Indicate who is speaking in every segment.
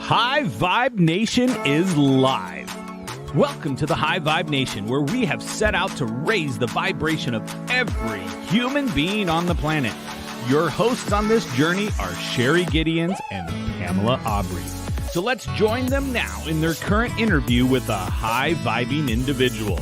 Speaker 1: High Vibe Nation is live. Welcome to the High Vibe Nation, where we have set out to raise the vibration of every human being on the planet. Your hosts on this journey are Sherry Gideons and Pamela Aubrey. So let's join them now in their current interview with a high-vibing individual.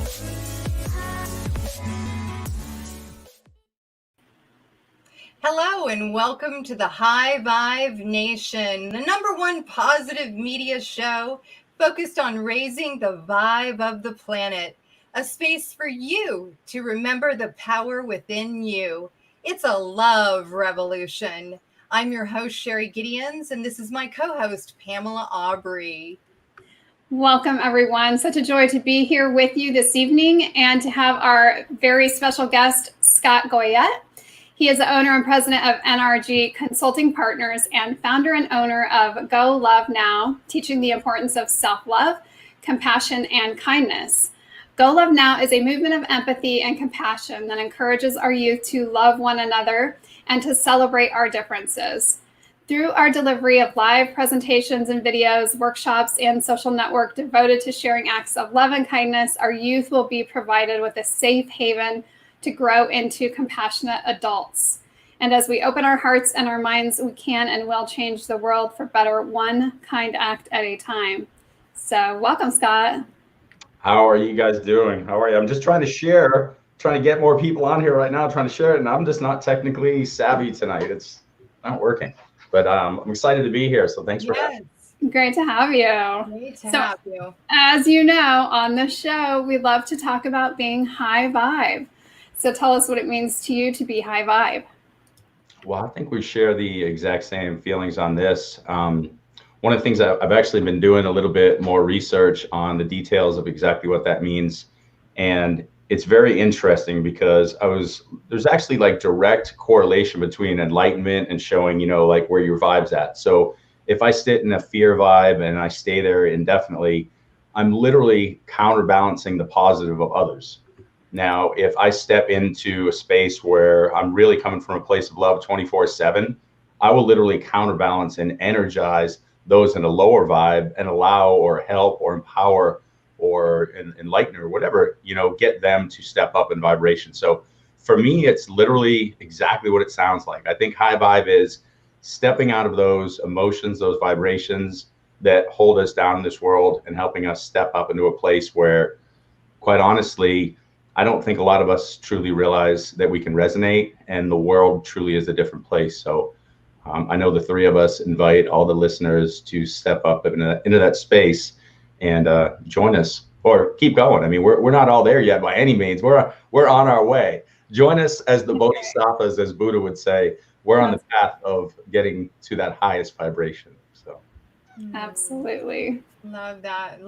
Speaker 2: Hello and welcome to the High Vibe Nation, the #1 positive media show focused on raising the vibe of the planet, a space for you to remember the power within you. It's a love revolution. I'm your host, Sherry Gideons, and this is my co-host, Pamela Aubrey.
Speaker 3: Welcome, everyone. Such a joy to be here with you this evening and to have our very special guest, Scott Goyette. He is the owner and president of NRG Consulting Partners and founder and owner of Go Love Now, teaching the importance of self-love, compassion, and kindness. Go Love Now is a movement of empathy and compassion that encourages our youth to love one another and to celebrate our differences. Through our delivery of live presentations and videos, workshops, and social network devoted to sharing acts of love and kindness, our youth will be provided with a safe haven to grow into compassionate adults. And as we open our hearts and our minds, we can and will change the world for better, one kind act at a time. So welcome, Scott.
Speaker 4: How are you guys doing? How are you? I'm just trying to get more people on here right now, trying to share it, and I'm just not technically savvy tonight. It's not working, but I'm excited to be here. So thanks for having me.
Speaker 3: Great to have you.
Speaker 2: Great to have you.
Speaker 3: As you know, on the show, we love to talk about being high vibe. So tell us what it means to you to be high vibe.
Speaker 4: Well, I think we share the exact same feelings on this. One of the things I've actually been doing a little bit more research on the details of exactly what that means. And it's very interesting because there's actually like direct correlation between enlightenment and showing, like where your vibe's at. So if I sit in a fear vibe and I stay there indefinitely, I'm literally counterbalancing the positive of others. Now, if I step into a space where I'm really coming from a place of love 24/7, I will literally counterbalance and energize those in a lower vibe and allow or help or empower or enlighten or whatever, get them to step up in vibration. So for me, it's literally exactly what it sounds like. I think high vibe is stepping out of those emotions, those vibrations that hold us down in this world and helping us step up into a place where, quite honestly, I don't think a lot of us truly realize that we can resonate, and the world truly is a different place. So I know the three of us invite all the listeners to step up into that space and join us or keep going. I mean, we're not all there yet by any means. We're on our way. Join us as the bodhisattvas, as Buddha would say. We're on the path of getting to that highest vibration. So
Speaker 3: absolutely.
Speaker 2: Love that,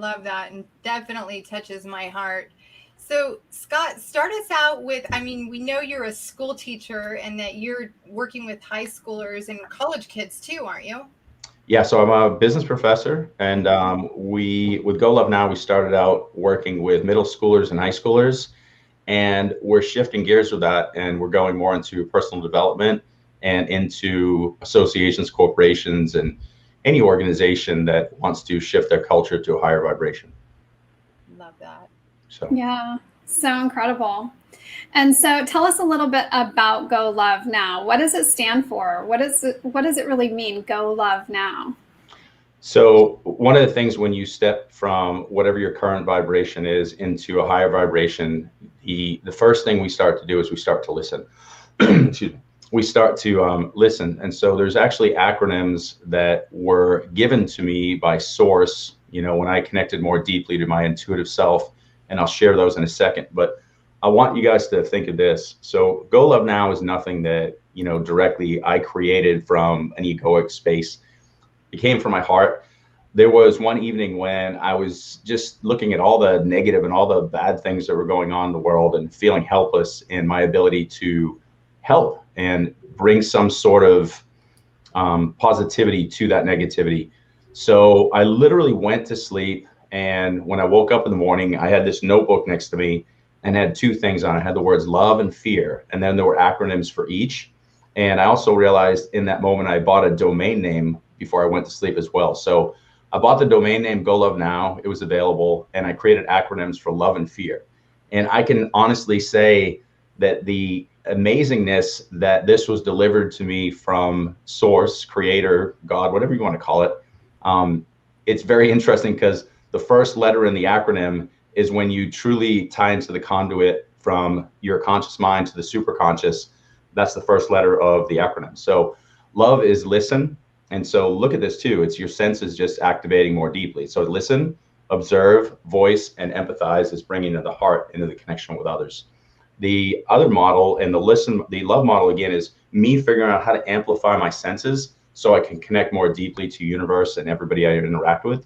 Speaker 2: and definitely touches my heart. So Scott, start us out with, we know you're a school teacher and that you're working with high schoolers and college kids too, aren't you?
Speaker 4: Yeah, so I'm a business professor, and with Go Love Now, we started out working with middle schoolers and high schoolers, and we're shifting gears with that, and we're going more into personal development and into associations, corporations, and any organization that wants to shift their culture to a higher vibration.
Speaker 2: Love that.
Speaker 4: So.
Speaker 3: Yeah, so incredible. And so tell us a little bit about Go Love Now. What does it stand for? What does it really mean, Go Love Now?
Speaker 4: So one of the things when you step from whatever your current vibration is into a higher vibration, the first thing we start to do is we start to listen. Excuse me. We start to listen. And so there's actually acronyms that were given to me by Source, when I connected more deeply to my intuitive self, and I'll share those in a second. But I want you guys to think of this. So Go Love Now is nothing that, directly I created from an egoic space. It came from my heart. There was one evening when I was just looking at all the negative and all the bad things that were going on in the world and feeling helpless in my ability to help and bring some sort of positivity to that negativity. So I literally went to sleep, and when I woke up in the morning, I had this notebook next to me and had two things on it. I had the words love and fear, and then there were acronyms for each. And I also realized in that moment I bought a domain name before I went to sleep as well. So I bought the domain name Go Love Now. It was available, and I created acronyms for love and fear. And I can honestly say that the amazingness that this was delivered to me from source, creator, God, whatever you want to call it, it's very interesting because the first letter in the acronym is when you truly tie into the conduit from your conscious mind to the superconscious. That's the first letter of the acronym. So love is listen. And so look at this too. It's your senses just activating more deeply. So listen, observe, voice, and empathize is bringing to the heart into the connection with others. The other model and the love model again is me figuring out how to amplify my senses so I can connect more deeply to universe and everybody I interact with.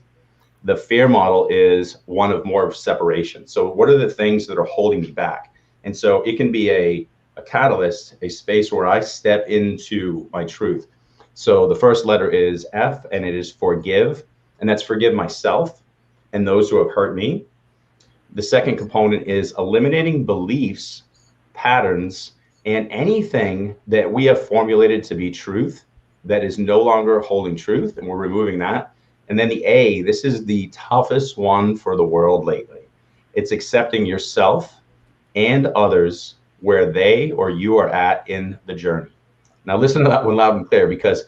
Speaker 4: The fear model is one of more of separation. So what are the things that are holding me back? And so it can be a catalyst, a space where I step into my truth. So the first letter is F, and it is forgive, and that's forgive myself and those who have hurt me. The second component is eliminating beliefs, patterns, and anything that we have formulated to be truth that is no longer holding truth, and we're removing that. And then the A, this is the toughest one for the world lately. It's accepting yourself and others where they or you are at in the journey. Now listen to that one loud and clear, because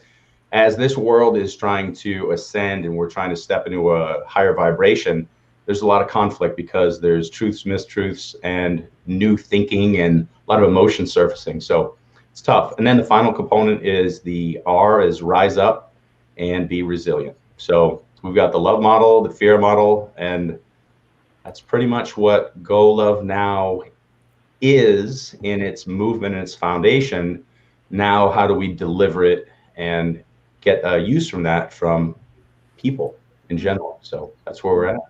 Speaker 4: as this world is trying to ascend and we're trying to step into a higher vibration, there's a lot of conflict because there's truths, mistruths, and new thinking and a lot of emotion surfacing. So it's tough. And then the final component is the R, is rise up and be resilient. So we've got the love model, the fear model, and that's pretty much what Go Love Now is in its movement and its foundation. Now, how do we deliver it and get use from that from people in general? So that's where we're at.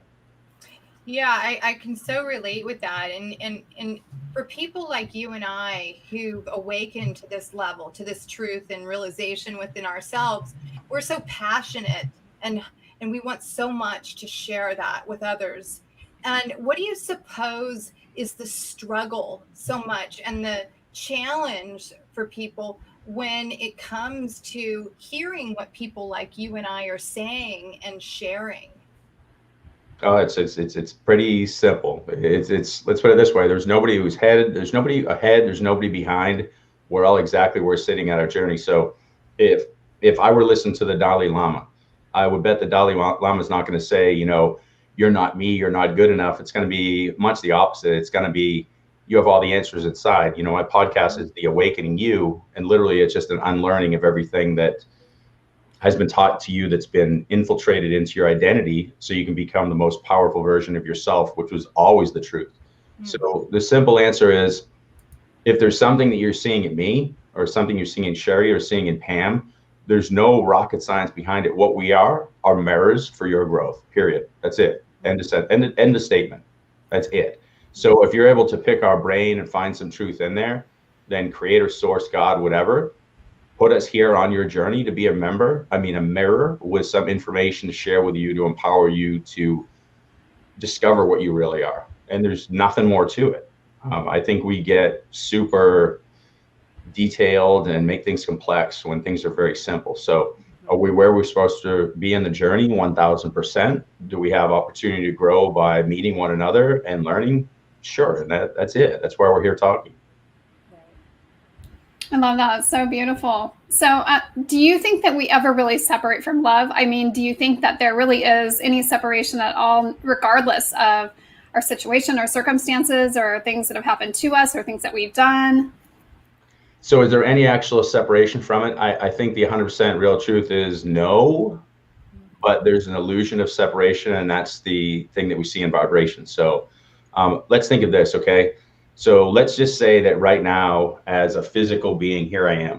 Speaker 2: Yeah, I can so relate with that. And for people like you and I who've awakened to this level, to this truth and realization within ourselves, we're so passionate and we want so much to share that with others. And what do you suppose is the struggle so much and the challenge for people when it comes to hearing what people like you and I are saying and sharing?
Speaker 4: Oh, it's pretty simple. It's let's put it this way. There's nobody who's headed, there's nobody ahead, there's nobody behind. We're all exactly where we're sitting at our journey. So if I were to listen to the Dalai Lama, I would bet the Dalai Lama is not going to say, you know, you're not me, you're not good enough. It's going to be much the opposite. It's going to be, you have all the answers inside. You know, my podcast is The Awakening You, and literally it's just an unlearning of everything that has been taught to you that's been infiltrated into your identity so you can become the most powerful version of yourself, which was always the truth. Mm-hmm. So the simple answer is, if there's something that you're seeing in me or something you're seeing in Sherry or seeing in Pam, there's no rocket science behind it. What we are mirrors for your growth, period. That's it. End of statement. That's it. So if you're able to pick our brain and find some truth in there, then creator, source, God, whatever, put us here on your journey to be a mirror with some information to share with you, to empower you to discover what you really are. And there's nothing more to it. I think we get super detailed and make things complex when things are very simple. So are we where we're supposed to be in the journey? 1000%. Do we have opportunity to grow by meeting one another and learning? Sure. And that's it. That's why we're here talking.
Speaker 3: I love that. It's so beautiful. So do you think that we ever really separate from love? I mean, do you think that there really is any separation at all, regardless of our situation or circumstances or things that have happened to us or things that we've done?
Speaker 4: So is there any actual separation from it? I think the 100% real truth is no, but there's an illusion of separation, and that's the thing that we see in vibration. So let's think of this, okay? So let's just say that right now, as a physical being, here I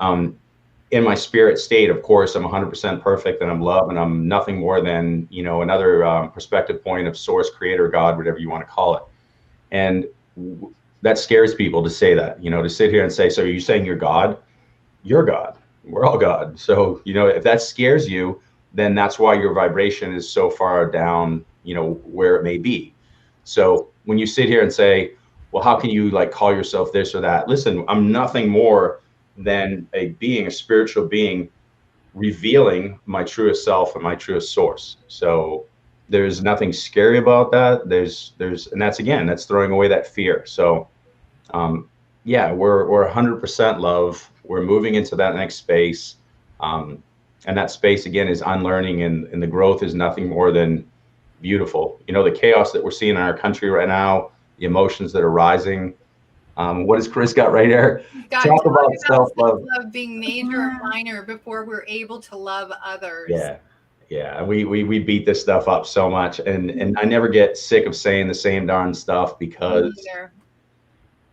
Speaker 4: am. In my spirit state, of course, I'm 100% perfect, and I'm love, and I'm nothing more than, you know, another perspective point of source, creator, God, whatever you want to call it. And that scares people to say that, you know, to sit here and say, so are you saying you're God? You're God. We're all God. So, you know, if that scares you, then that's why your vibration is so far down, you know, where it may be. So when you sit here and say, well, how can you like call yourself this or that? Listen, I'm nothing more than a being, a spiritual being revealing my truest self and my truest source. So there's nothing scary about that. And that's throwing away that fear. So yeah, we're 100% love. We're moving into that next space. And that space again is unlearning, and the growth is nothing more than beautiful. The chaos that we're seeing in our country right now, the emotions that are rising. What has Chris got right here?
Speaker 2: Talk about self-love being major or minor before we're able to love others.
Speaker 4: Yeah. We beat this stuff up so much, and I never get sick of saying the same darn stuff, because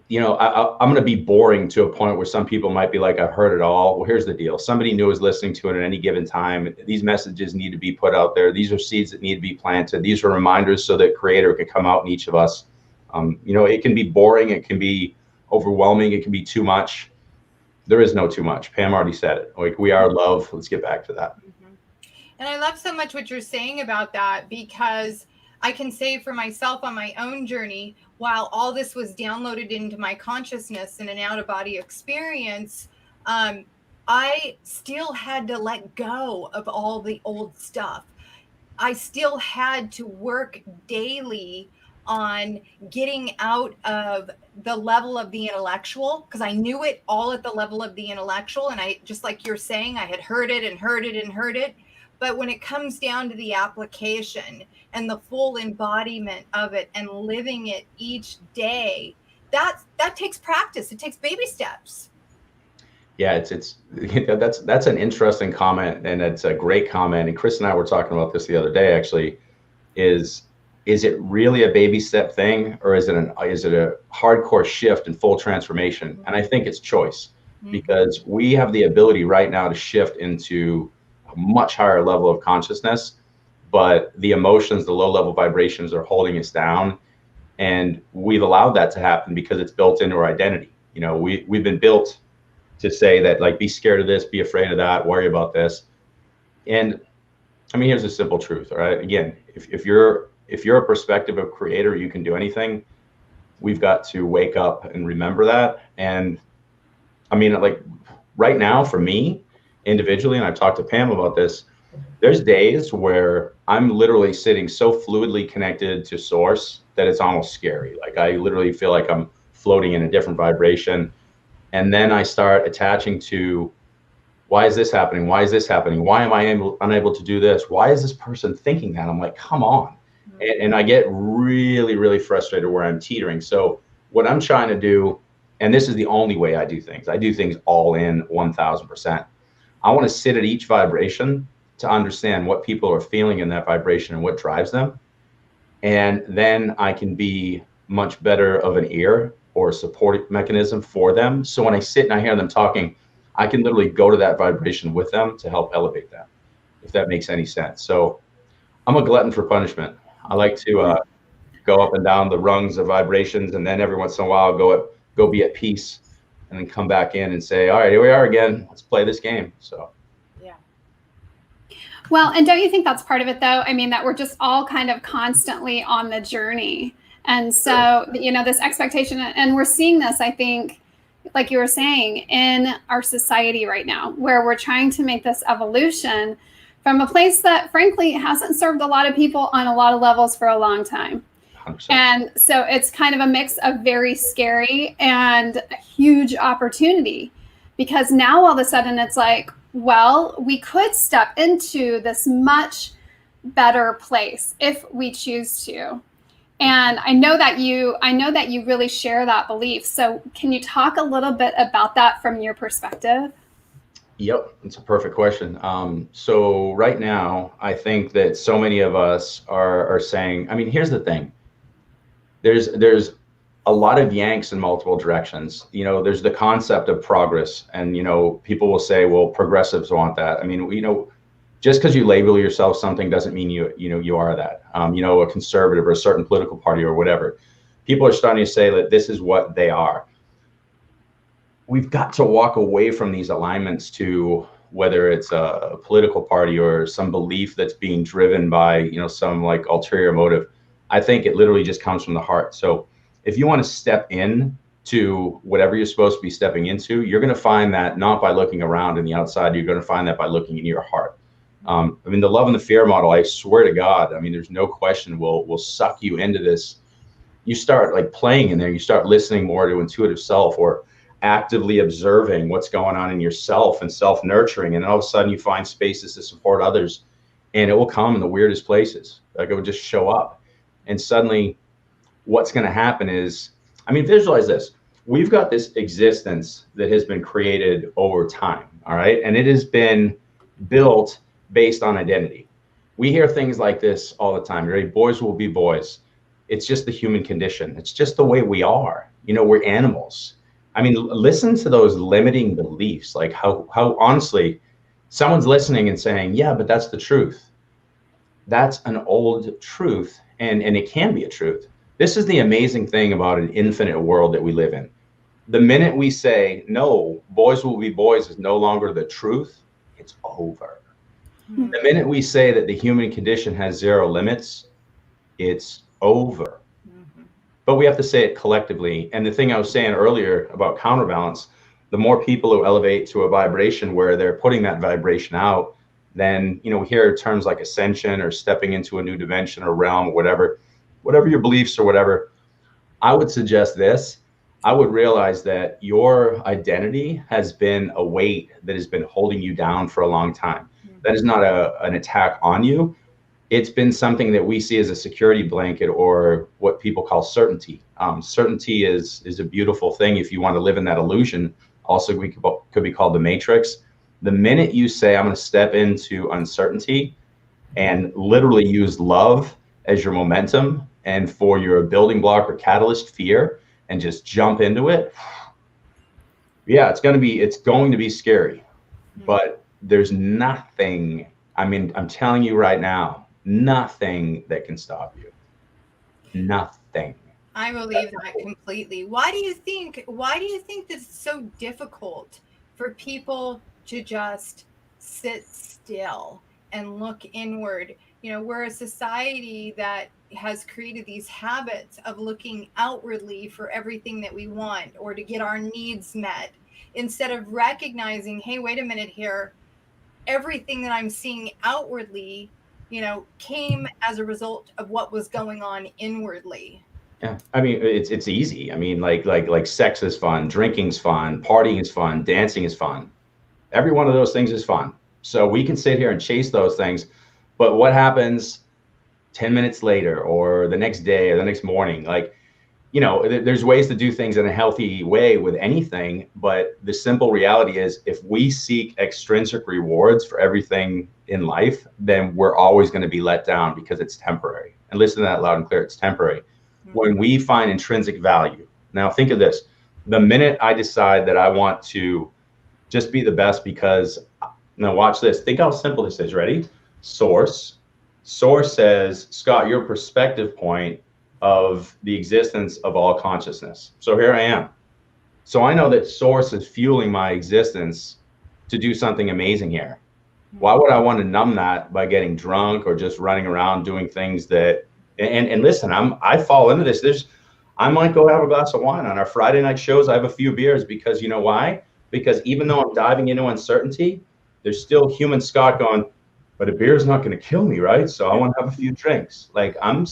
Speaker 4: I'm going to be boring to a point where some people might be like, I've heard it all. Well, here's the deal. Somebody new is listening to it at any given time. These messages need to be put out there. These are seeds that need to be planted. These are reminders so that Creator can come out in each of us. It can be boring. It can be overwhelming. It can be too much. There is no too much. Pam already said it. Like, we are love. Let's get back to that.
Speaker 2: And I love so much what you're saying about that, because I can say for myself on my own journey, while all this was downloaded into my consciousness in an out-of-body experience, I still had to let go of all the old stuff. I still had to work daily on getting out of the level of the intellectual, because I knew it all at the level of the intellectual. And I, just like you're saying, I had heard it and heard it and heard it. But when it comes down to the application and the full embodiment of it and living it each day, that takes practice. It takes baby steps.
Speaker 4: Yeah, that's an interesting comment, and it's a great comment. And Chris and I were talking about this the other day, actually. Is it really a baby step thing, or is it a hardcore shift and full transformation? And I think it's choice, because we have the ability right now to shift into a much higher level of consciousness, but the emotions, the low level vibrations are holding us down. And we've allowed that to happen because it's built into our identity. We've been built to say that, like, be scared of this, be afraid of that, worry about this. And I mean, here's a simple truth. All right. Again, if you're a perspective of Creator, you can do anything. We've got to wake up and remember that. And I mean, like, right now for me individually, and I've talked to Pam about this, there's days where I'm literally sitting so fluidly connected to source that it's almost scary. Like, I literally feel like I'm floating in a different vibration. And then I start attaching to, why is this happening? Why is this happening? Why am I unable to do this? Why is this person thinking that? I'm like, come on. And I get really, really frustrated where I'm teetering. So what I'm trying to do, and this is the only way I do things all in 1000%. I want to sit at each vibration to understand what people are feeling in that vibration and what drives them. And then I can be much better of an ear or a support mechanism for them. So when I sit and I hear them talking, I can literally go to that vibration with them to help elevate that, if that makes any sense. So I'm a glutton for punishment. I like to go up and down the rungs of vibrations, and then every once in a while go be at peace, and then come back in and say, all right, here we are again. Let's play this game. So.
Speaker 2: Yeah.
Speaker 3: Well, and don't you think that's part of it, though? I mean, that we're just all kind of constantly on the journey. And so, this expectation, and we're seeing this, I think, like you were saying, in our society right now, where we're trying to make this evolution from a place that, frankly, hasn't served a lot of people on a lot of levels for a long time.
Speaker 4: 100%.
Speaker 3: And so it's kind of a mix of very scary and a huge opportunity, because now all of a sudden it's like, well, we could step into this much better place if we choose to. And I know that you really share that belief. So can you talk a little bit about that from your perspective?
Speaker 4: Yep, it's a perfect question. So right now, I think that so many of us are saying, I mean, here's the thing. There's a lot of yanks in multiple directions. There's the concept of progress, and people will say, well, progressives want that. I mean, just because you label yourself something doesn't mean you are that. A conservative or a certain political party or whatever. People are starting to say that this is what they are. We've got to walk away from these alignments to whether it's a political party or some belief that's being driven by some like ulterior motive. I think it literally just comes from the heart. So if you want to step in to whatever you're supposed to be stepping into, you're going to find that not by looking around in the outside, you're going to find that by looking in your heart. I mean, the love and the fear model, I swear to God, I mean, there's no question will suck you into this. You start like playing in there, you start listening more to intuitive self, or actively observing what's going on in yourself and self-nurturing. And all of a sudden you find spaces to support others, and it will come in the weirdest places. Like, it will just show up. And suddenly what's going to happen is, I mean, visualize this. We've got this existence that has been created over time. All right. And it has been built based on identity. We hear things like this all the time. Right? Boys will be boys. It's just the human condition. It's just the way we are. You know, we're animals. I mean, listen to those limiting beliefs, like how honestly someone's listening and saying, yeah, but that's the truth. That's an old truth, and it can be a truth. This is the amazing thing about an infinite world that we live in. The minute we say, no, boys will be boys is no longer the truth, it's over. Mm-hmm. The minute we say that the human condition has zero limits, it's over. Mm-hmm. But we have to say it collectively. And the thing I was saying earlier about counterbalance, the more people who elevate to a vibration where they're putting that vibration out, then, you know, we hear terms like ascension or stepping into a new dimension or realm, or whatever your beliefs or whatever. I would suggest this. I would realize that your identity has been a weight that has been holding you down for a long time. Mm-hmm. That is not an attack on you. It's been something that we see as a security blanket, or what people call certainty. Certainty is a beautiful thing if you want to live in that illusion. Also, we could be called the matrix. The minute you say, I'm going to step into uncertainty and literally use love as your momentum and for your building block or catalyst, fear, and just jump into it. Yeah, it's going to be scary, but there's nothing, I mean, I'm telling you right now, nothing that can stop you. Nothing.
Speaker 2: I believe that completely. Why do you think that it's so difficult for people to just sit still and look inward? You know, we're a society that has created these habits of looking outwardly for everything that we want, or to get our needs met, instead of recognizing, hey, wait a minute here, everything that I'm seeing outwardly, you know, came as a result of what was going on inwardly.
Speaker 4: Yeah, I mean, it's easy. I mean, like sex is fun, drinking's fun, partying is fun, dancing is fun. Every one of those things is fun. So we can sit here and chase those things, but what happens 10 minutes later, or the next day, or the next morning? Like, you know, there's ways to do things in a healthy way with anything, but the simple reality is, if we seek extrinsic rewards for everything in life, then we're always going to be let down, because it's temporary. And listen to that loud and clear, it's temporary. When we find intrinsic value, now think of this, the minute I decide that I want to just be the best because, now watch this, think how simple this is, ready? Source says, Scott, you're a perspective point of the existence of all consciousness. So here I am. So I know that source is fueling my existence to do something amazing here. Why would I want to numb that by getting drunk or just running around doing things that, and listen, I fall into this. I might go have a glass of wine on our Friday night shows. I have a few beers, because you know why? Because even though I'm diving into uncertainty, there's still human Scott going, but a beer is not going to kill me, right? So I want to have a few drinks. Like, I'm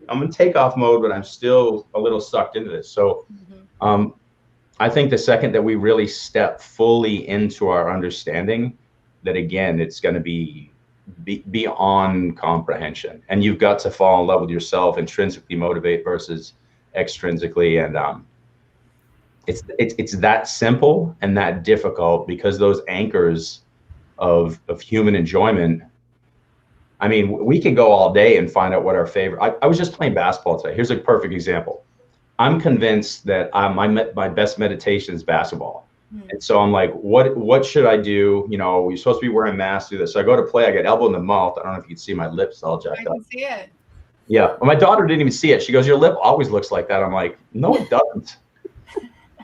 Speaker 4: in takeoff mode, but I'm still a little sucked into this. So I think the second that we really step fully into our understanding, that again, it's going to be beyond comprehension, and you've got to fall in love with yourself, intrinsically motivate versus extrinsically. And it's that simple and that difficult, because those anchors of human enjoyment, I mean, we can go all day and find out what our favorite, I was just playing basketball today. Here's a perfect example. I'm convinced that my best meditation is basketball. And so I'm like, what should I do? You know, you're supposed to be wearing masks, do this. So I go to play, I get elbow in the mouth. I don't know if you can see my lips all jacked up.
Speaker 2: I can see it.
Speaker 4: Yeah. Well, my daughter didn't even see it. She goes, your lip always looks like that. I'm like, no, it doesn't.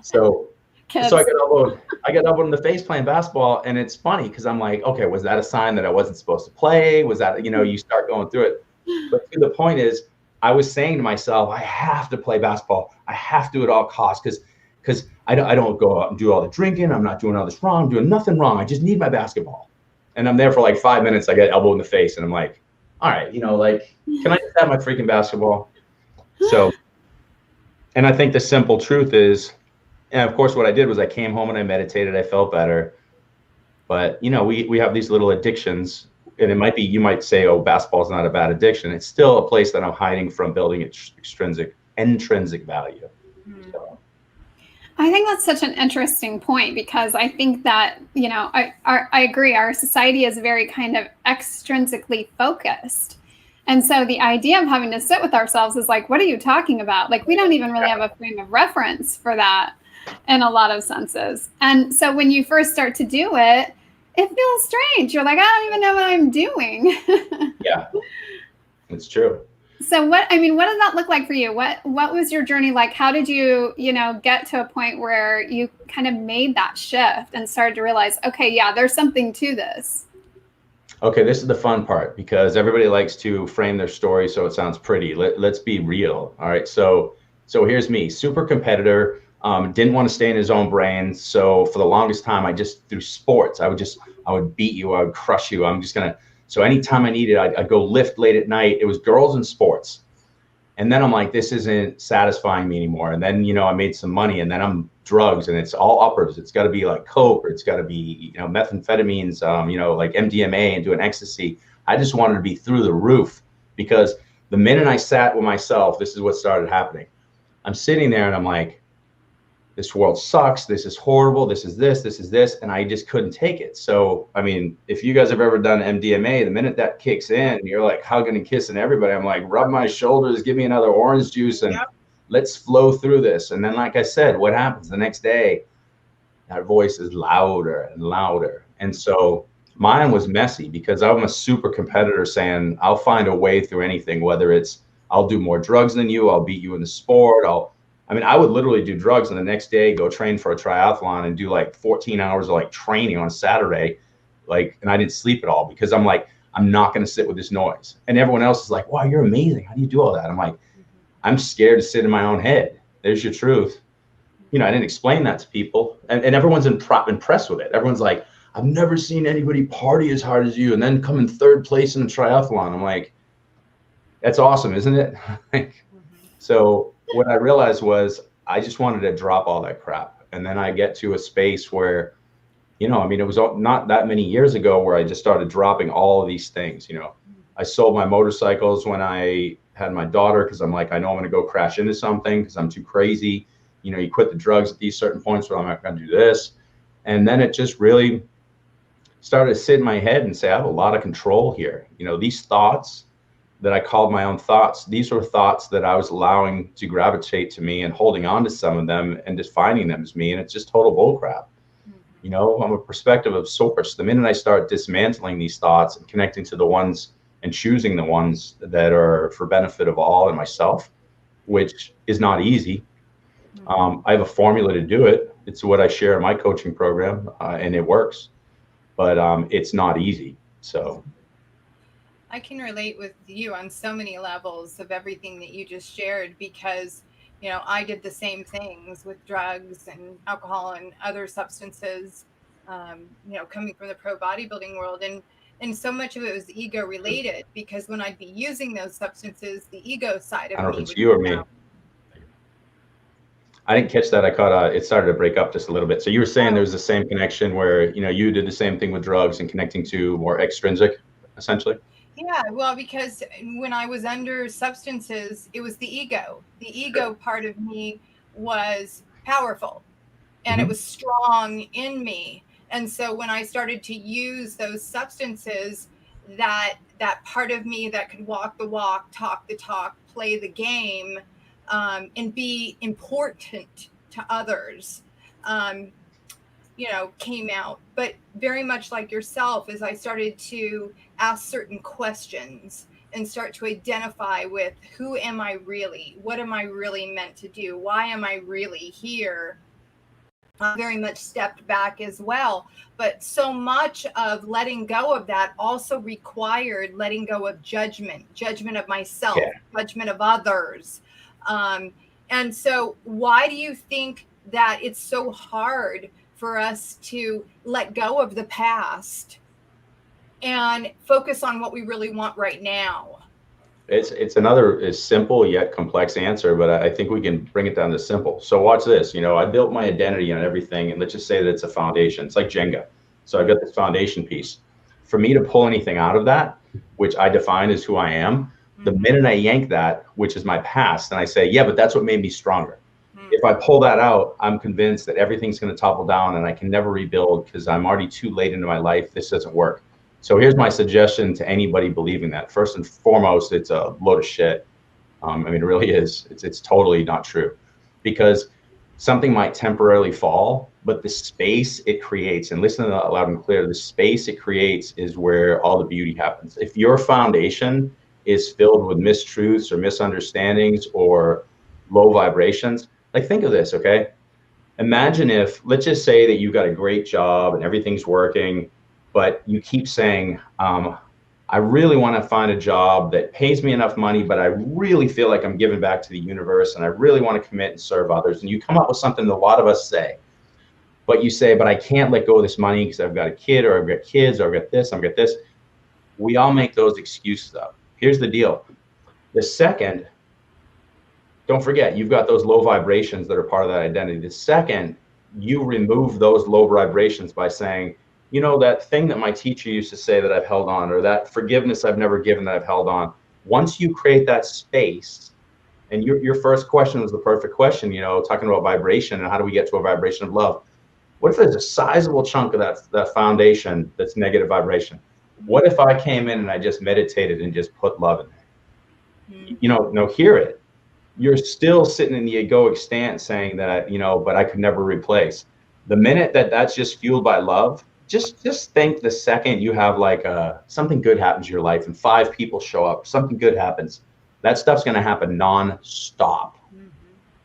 Speaker 4: So I get elbowed in the face playing basketball. And it's funny, because I'm like, okay, was that a sign that I wasn't supposed to play? Was that, you know, you start going through it. But the point is, I was saying to myself, I have to play basketball. I have to at all costs because I don't go out and do all the drinking. I'm not doing all this wrong. I'm doing nothing wrong. I just need my basketball. And I'm there for like 5 minutes. I get elbow in the face and I'm like, all right, like, can I just have my freaking basketball? So, and I think the simple truth is, and of course what I did was I came home and I meditated. I felt better. But, we have these little addictions, and it might be, you might say, oh, basketball is not a bad addiction. It's still a place that I'm hiding from building intrinsic value. So.
Speaker 3: I think that's such an interesting point, because I think that, I agree. Our society is very kind of extrinsically focused. And so the idea of having to sit with ourselves is like, what are you talking about? Like, we don't even really have a frame of reference for that in a lot of senses. And so when you first start to do it, it feels strange. You're like, I don't even know what I'm doing.
Speaker 4: Yeah, it's true.
Speaker 3: So what does that look like for you? What was your journey like? How did you, get to a point where you kind of made that shift and started to realize, okay, yeah, there's something to this?
Speaker 4: Okay, this is the fun part, because everybody likes to frame their story so it sounds pretty. Let's be real. All right, so here's me, super competitor. Didn't want to stay in his own brain. So for the longest time, I just, through sports, I would beat you. I would crush you. So anytime I needed, I'd go lift late at night. It was girls and sports. And then I'm like, this isn't satisfying me anymore. And then, I made some money, and then I'm drugs, and it's all uppers. It's got to be like Coke, or it's got to be, methamphetamines, like MDMA, and doing ecstasy. I just wanted to be through the roof, because the minute I sat with myself, this is what started happening. I'm sitting there and I'm like, this world sucks. This is horrible. This is this. And I just couldn't take it. So, if you guys have ever done MDMA, the minute that kicks in, you're like hugging and kissing everybody. I'm like, rub my shoulders, give me another orange juice, and let's flow through this. And then, like I said, what happens the next day? That voice is louder and louder. And so mine was messy, because I'm a super competitor saying, I'll find a way through anything, whether it's I'll do more drugs than you, I'll beat you in the sport, I would literally do drugs and the next day go train for a triathlon and do like 14 hours of like training on Saturday. And I didn't sleep at all, because I'm like, I'm not going to sit with this noise. And everyone else is like, wow, you're amazing. How do you do all that? I'm like, I'm scared to sit in my own head. There's your truth. I didn't explain that to people. And everyone's impressed with it. Everyone's like, I've never seen anybody party as hard as you and then come in third place in a triathlon. I'm like, that's awesome, isn't it? So what I realized was I just wanted to drop all that crap. And then I get to a space where, it was not that many years ago where I just started dropping all of these things. I sold my motorcycles when I had my daughter, because I'm like, I know I'm going to go crash into something because I'm too crazy. You quit the drugs at these certain points where I'm not going to do this. And then it just really started to sit in my head and say, I have a lot of control here. These thoughts that I called my own thoughts, these were thoughts that I was allowing to gravitate to me and holding on to some of them and defining them as me. And it's just total bullcrap. I'm a perspective of source. The minute I start dismantling these thoughts and connecting to the ones and choosing the ones that are for benefit of all and myself, which is not easy. I have a formula to do it. It's what I share in my coaching program, and it works, but it's not easy. So
Speaker 2: I can relate with you on so many levels of everything that you just shared, because, I did the same things with drugs and alcohol and other substances, coming from the pro bodybuilding world. And so much of it was ego related, because when I'd be using those substances, the ego side of me.
Speaker 4: I don't know if it's you or me. I didn't catch that. I caught it started to break up just a little bit. So you were saying there was the same connection where, you did the same thing with drugs and connecting to more extrinsic, essentially?
Speaker 2: Yeah, well, because when I was under substances, it was the ego. The ego part of me was powerful, and it was strong in me. And so when I started to use those substances, that part of me that could walk the walk, talk the talk, play the game, and be important to others, came out. But very much like yourself, as I started to ask certain questions and start to identify with, who am I really? What am I really meant to do? Why am I really here? very much stepped back as well. But so much of letting go of that also required letting go of judgment of myself, judgment of others. And so why do you think that it's so hard for us to let go of the past and focus on what we really want right now?
Speaker 4: It's another simple yet complex answer, but I think we can bring it down to simple. So watch this. I built my identity on everything, and let's just say that it's a foundation. It's like Jenga. So I've got this foundation piece. For me to pull anything out of that, which I define as who I am, the minute I yank that, which is my past, and I say, yeah, but that's what made me stronger. If I pull that out, I'm convinced that everything's going to topple down and I can never rebuild because I'm already too late into my life. This doesn't work. So here's my suggestion to anybody believing that. First and foremost, it's a load of shit. It really is. It's totally not true, because something might temporarily fall, but the space it creates, and listen to that loud and clear, the space it creates is where all the beauty happens. If your foundation is filled with mistruths or misunderstandings or low vibrations, like think of this, okay? Imagine if, let's just say that you got a great job and everything's working, but you keep saying, I really want to find a job that pays me enough money, but I really feel like I'm giving back to the universe and I really want to commit and serve others. And you come up with something that a lot of us say, but you say, but I can't let go of this money because I've got a kid, or I've got kids, or I've got this, I've got this. We all make those excuses up. Here's the deal. The second, don't forget, you've got those low vibrations that are part of that identity. The second, you remove those low vibrations by saying, that thing that my teacher used to say that I've held on, or that forgiveness I've never given that I've held on. Once you create that space, and your first question was the perfect question, talking about vibration and how do we get to a vibration of love. What if there's a sizable chunk of that foundation that's negative vibration? What if I came in and I just meditated and just put love in there? Hear it. You're still sitting in the egoic stance saying that, but I could never replace. The minute that's just fueled by love, just think the second you have like something good happens in your life and 5 people show up, something good happens, that stuff's going to happen non-stop.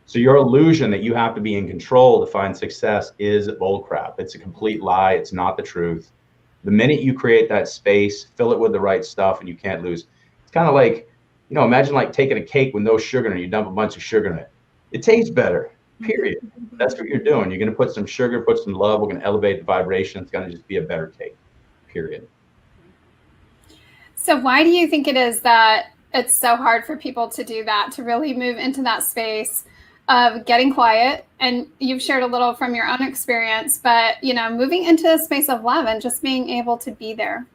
Speaker 4: So your illusion that you have to be in control to find success is bullcrap. It's a complete lie. It's not the truth. The minute you create that space, fill it with the right stuff, and you can't lose. It's kind of like, imagine like taking a cake with no sugar in it. You dump a bunch of sugar in it. It tastes better. Period. That's what you're doing. You're going to put some sugar, put some love. We're going to elevate the vibration. It's going to just be a better cake. Period.
Speaker 3: So why do you think it is that it's so hard for people to do that, to really move into that space of getting quiet? And you've shared a little from your own experience, but, moving into a space of love and just being able to be there.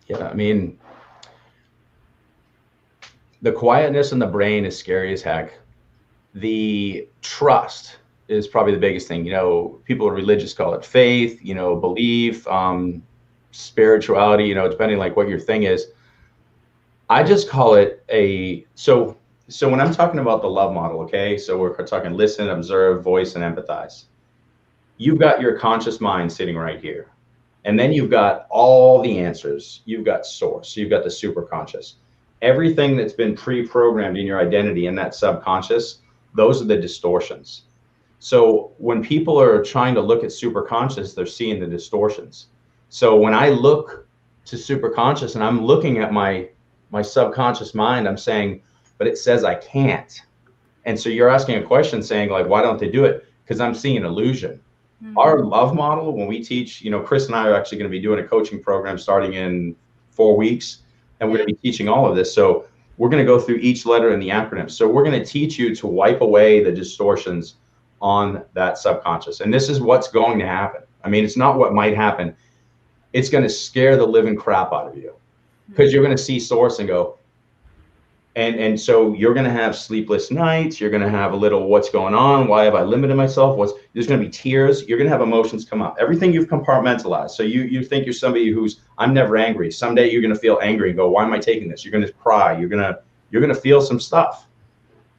Speaker 4: Yeah, the quietness in the brain is scary as heck. The trust is probably the biggest thing. People religious call it faith, belief, spirituality, depending like what your thing is. I just call it so when I'm talking about the love model, okay, so we're talking listen, observe, voice, and empathize. You've got your conscious mind sitting right here. And then you've got all the answers. You've got source. You've got the superconscious. Everything that's been pre-programmed in your identity in that subconscious, those are the distortions. So when people are trying to look at superconscious, they're seeing the distortions. So when I look to superconscious and I'm looking at my subconscious mind, I'm saying, but it says I can't. And so you're asking a question saying like, why don't they do it? Because I'm seeing illusion. Our love model, when we teach, Chris and I are actually going to be doing a coaching program starting in 4 weeks, and we're going to be teaching all of this. So we're going to go through each letter in the acronym. So we're going to teach you to wipe away the distortions on that subconscious. And this is what's going to happen. It's not what might happen. It's going to scare the living crap out of you, because you're going to see source and go, and so you're going to have sleepless nights. You're going to have a little, what's going on? Why have I limited myself? There's going to be tears. You're going to have emotions come up. Everything you've compartmentalized. So you think you're somebody who's, I'm never angry. Someday you're going to feel angry and go, why am I taking this? You're going to cry. You're going to feel some stuff.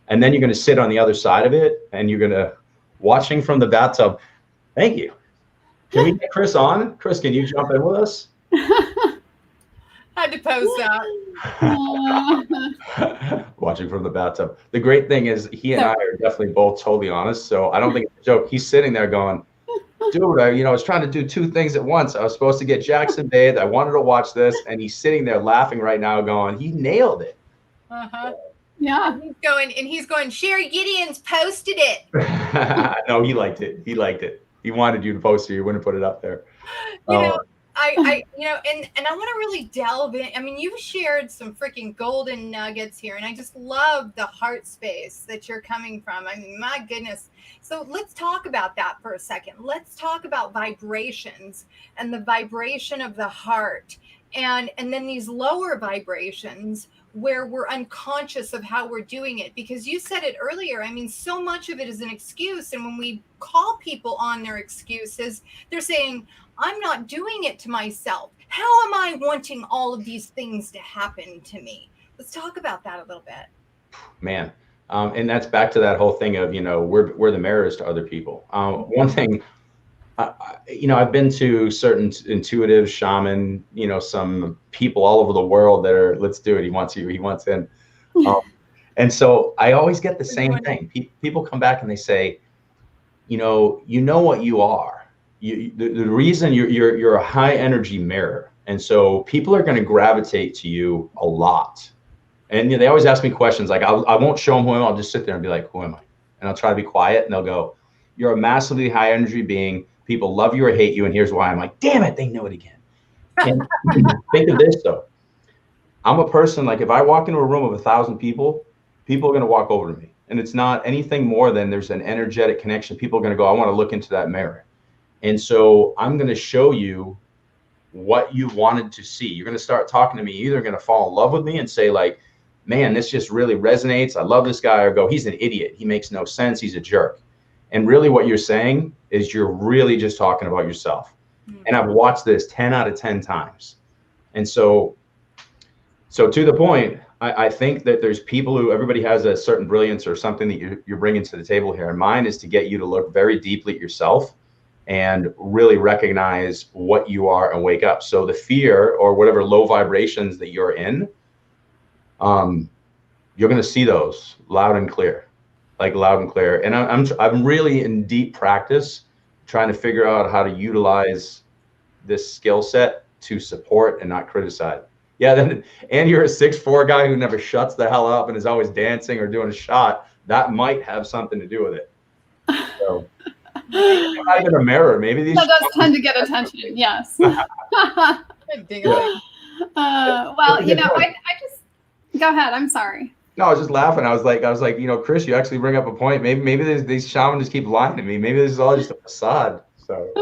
Speaker 4: And then you're going to sit on the other side of it and you're going to, watching from the bathtub. Thank you. Can we get Chris on? Chris, can you jump in with us?
Speaker 2: I had to post that.
Speaker 4: watching from the bathtub. The great thing is he and I are definitely both totally honest. So I don't think it's a joke. He's sitting there going, dude, I was trying to do two things at once. I was supposed to get Jackson bathed. I wanted to watch this. And he's sitting there laughing right now going, he nailed it.
Speaker 3: Yeah.
Speaker 2: He's going, Sherry Gideons posted it.
Speaker 4: No, he liked it. He liked it. He wanted you to post it. You wouldn't put it up there.
Speaker 2: I and I want to really delve in. I mean, you've shared some freaking golden nuggets here, and I just love the heart space that you're coming from. I mean, my goodness. So let's talk about that for a second. Let's talk about vibrations and the vibration of the heart, and then these lower vibrations where we're unconscious of how we're doing it. Because you said it earlier, I mean, so much of it is an excuse. And when we call people on their excuses, they're saying, I'm not doing it to myself. How am I wanting all of these things to happen to me? Let's talk about that a little bit.
Speaker 4: Man. And that's back to that whole thing of, we're the mirrors to other people. One thing, I've been to certain intuitive shaman, some people all over the world that are, let's do it. He wants in. And so I always get the same thing. People come back and they say, you know what you are. The reason you're a high energy mirror. And so people are going to gravitate to you a lot. And they always ask me questions like, I won't show them who I am. I'll just sit there and be like, who am I? And I'll try to be quiet. And they'll go, you're a massively high energy being. People love you or hate you. And here's why. I'm like, damn it, they know it again. And think of this, though. I'm a person, like if I walk into a room of 1,000 people, people are going to walk over to me. And it's not anything more than there's an energetic connection. People are going to go, I want to look into that mirror. And so I'm going to show you what you wanted to see. You're going to start talking to me. You're either going to fall in love with me and say like, man, this just really resonates. I love this guy. Or go, he's an idiot. He makes no sense. He's a jerk. And really what you're saying is you're really just talking about yourself. Mm-hmm. And I've watched this 10 out of 10 times. And so to the point, I think that there's people who, everybody has a certain brilliance or something that you're bringing to the table here. And mine is to get you to look very deeply at yourself and really recognize what you are and wake up. So the fear or whatever low vibrations that you're in, you're going to see those loud and clear, like loud and clear. And I'm really in deep practice trying to figure out how to utilize this skill set to support and not criticize. Yeah, and you're a 6'4" guy who never shuts the hell up and is always dancing or doing a shot. That might have something to do with it. So, not even a mirror. Maybe these.
Speaker 3: That does tend to get attention. Yes. Well, I just go ahead. I'm sorry.
Speaker 4: No, I was just laughing. I was like, Chris, you actually bring up a point. Maybe these shamans just keep lying to me. Maybe this is all just a facade. So.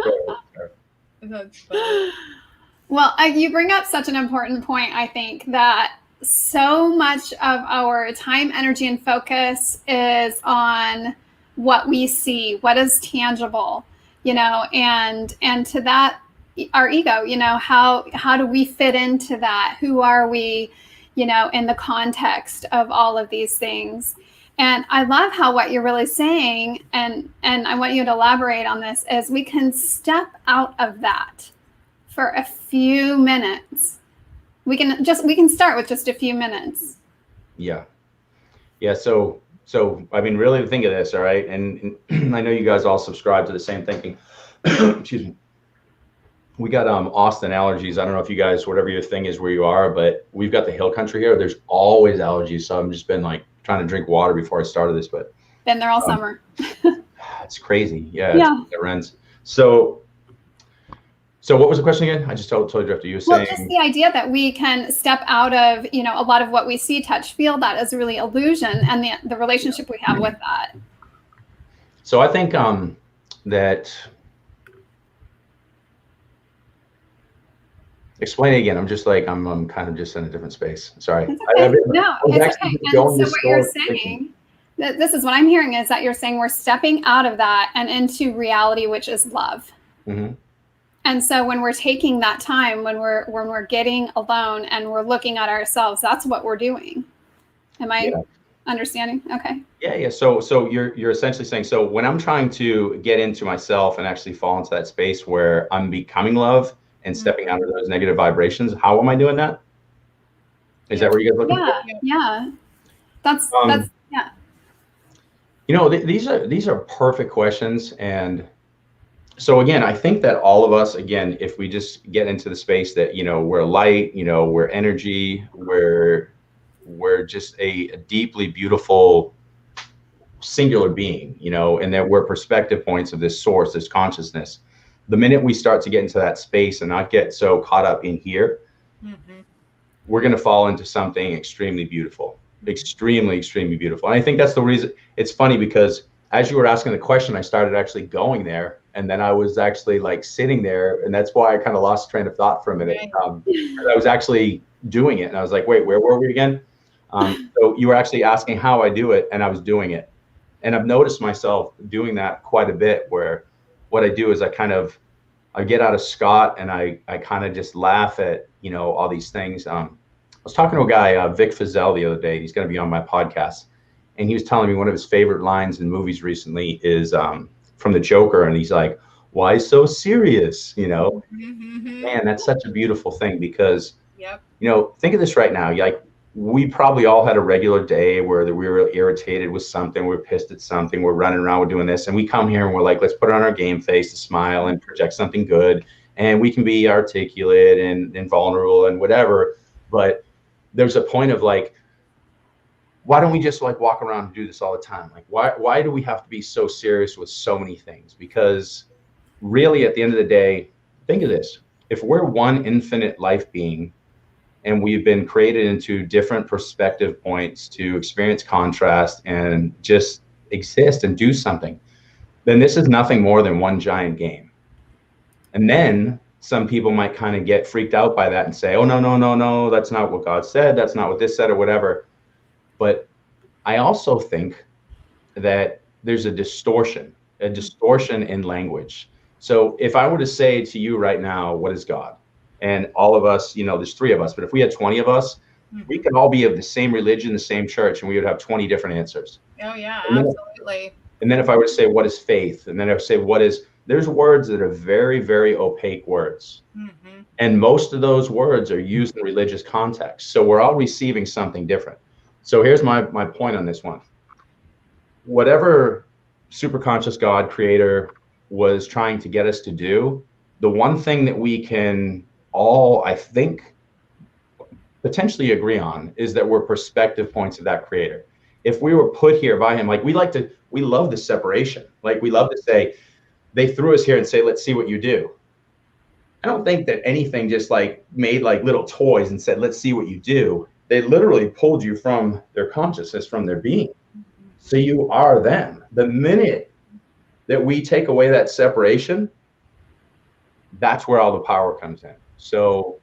Speaker 2: That's funny.
Speaker 3: Well, you bring up such an important point, I think, that so much of our time, energy, and focus is on what we see, what is tangible, and to that, our ego, how do we fit into that? Who are we, in the context of all of these things? And I love how what you're really saying, and I want you to elaborate on this, is we can step out of that for a few minutes. We can start with just a few minutes. Yeah.
Speaker 4: So I mean, really think of this, all right? And I know you guys all subscribe to the same thinking. Excuse me. We got Austin allergies. I don't know if you guys, whatever your thing is where you are, but we've got the hill country here. There's always allergies. So I've just been like trying to drink water before I started this, but
Speaker 3: been there all summer.
Speaker 4: It's crazy. Yeah. It runs. So what was the question again? I just totally drifted. You were saying.
Speaker 3: Well, just the idea that we can step out of, a lot of what we see, touch, feel, that is really illusion, and the relationship we have with that.
Speaker 4: So I think that. Explain it again. I'm just like, I'm kind of just in a different space. Sorry.
Speaker 3: It's okay. It's okay. And so what you're saying, this is what I'm hearing, is that you're saying we're stepping out of that and into reality, which is love. Mm-hmm. And so when we're taking that time, when we're getting alone and we're looking at ourselves, that's what we're doing. Am I understanding? Okay.
Speaker 4: Yeah. So you're essentially saying, so when I'm trying to get into myself and actually fall into that space where I'm becoming love and stepping out of those negative vibrations, how am I doing that? Is that where you guys looking for?
Speaker 3: Yeah. That's yeah.
Speaker 4: These are perfect questions. And so again, I think that all of us, again, if we just get into the space that, we're light, we're energy, we're just a deeply beautiful singular being, and that we're perspective points of this source, this consciousness. The minute we start to get into that space and not get so caught up in here, we're going to fall into something extremely beautiful, extremely, extremely beautiful. And I think that's the reason. It's funny because as you were asking the question, I started actually going there, and then I was actually like sitting there, and that's why I kind of lost train of thought for a minute. I was actually doing it, and I was like, wait, where were we again? So you were actually asking how I do it, and I was doing it. And I've noticed myself doing that quite a bit, where what I do is I get out of Scott and I kind of just laugh at, all these things. I was talking to a guy, Vic Fazell, the other day. He's going to be on my podcast. And he was telling me one of his favorite lines in movies recently is from the Joker. And he's like, why so serious? Man, that's such a beautiful thing because, think of this right now. We probably all had a regular day where we were irritated with something, we're pissed at something, we're running around, we're doing this, and we come here and we're like, let's put on our game face to smile and project something good, and we can be articulate and vulnerable and whatever. But there's a point of like, why don't we just like walk around and do this all the time? Like, why do we have to be so serious with so many things? Because really, at the end of the day, think of this: if we're one infinite life being, and we've been created into different perspective points to experience contrast and just exist and do something, then this is nothing more than one giant game. And then some people might kind of get freaked out by that and say, oh, no, that's not what God said. That's not what this said or whatever. But I also think that there's a distortion in language. So if I were to say to you right now, what is God? And all of us, there's 3 of us, but if we had 20 of us, we could all be of the same religion, the same church, and we would have 20 different answers.
Speaker 2: Oh, yeah, absolutely.
Speaker 4: And then if I were to say, what is faith? And then I would say, there's words that are very, very opaque words. And most of those words are used in religious context. So we're all receiving something different. So here's my point on this one. Whatever superconscious God, creator, was trying to get us to do, the one thing that we can all, I think, potentially agree on is that we're perspective points of that creator. If we were put here by him, like we love the separation. Like we love to say, they threw us here and say, let's see what you do. I don't think that anything just like made like little toys and said, let's see what you do. They literally pulled you from their consciousness, from their being. So you are them. The minute that we take away that separation, that's where all the power comes in. So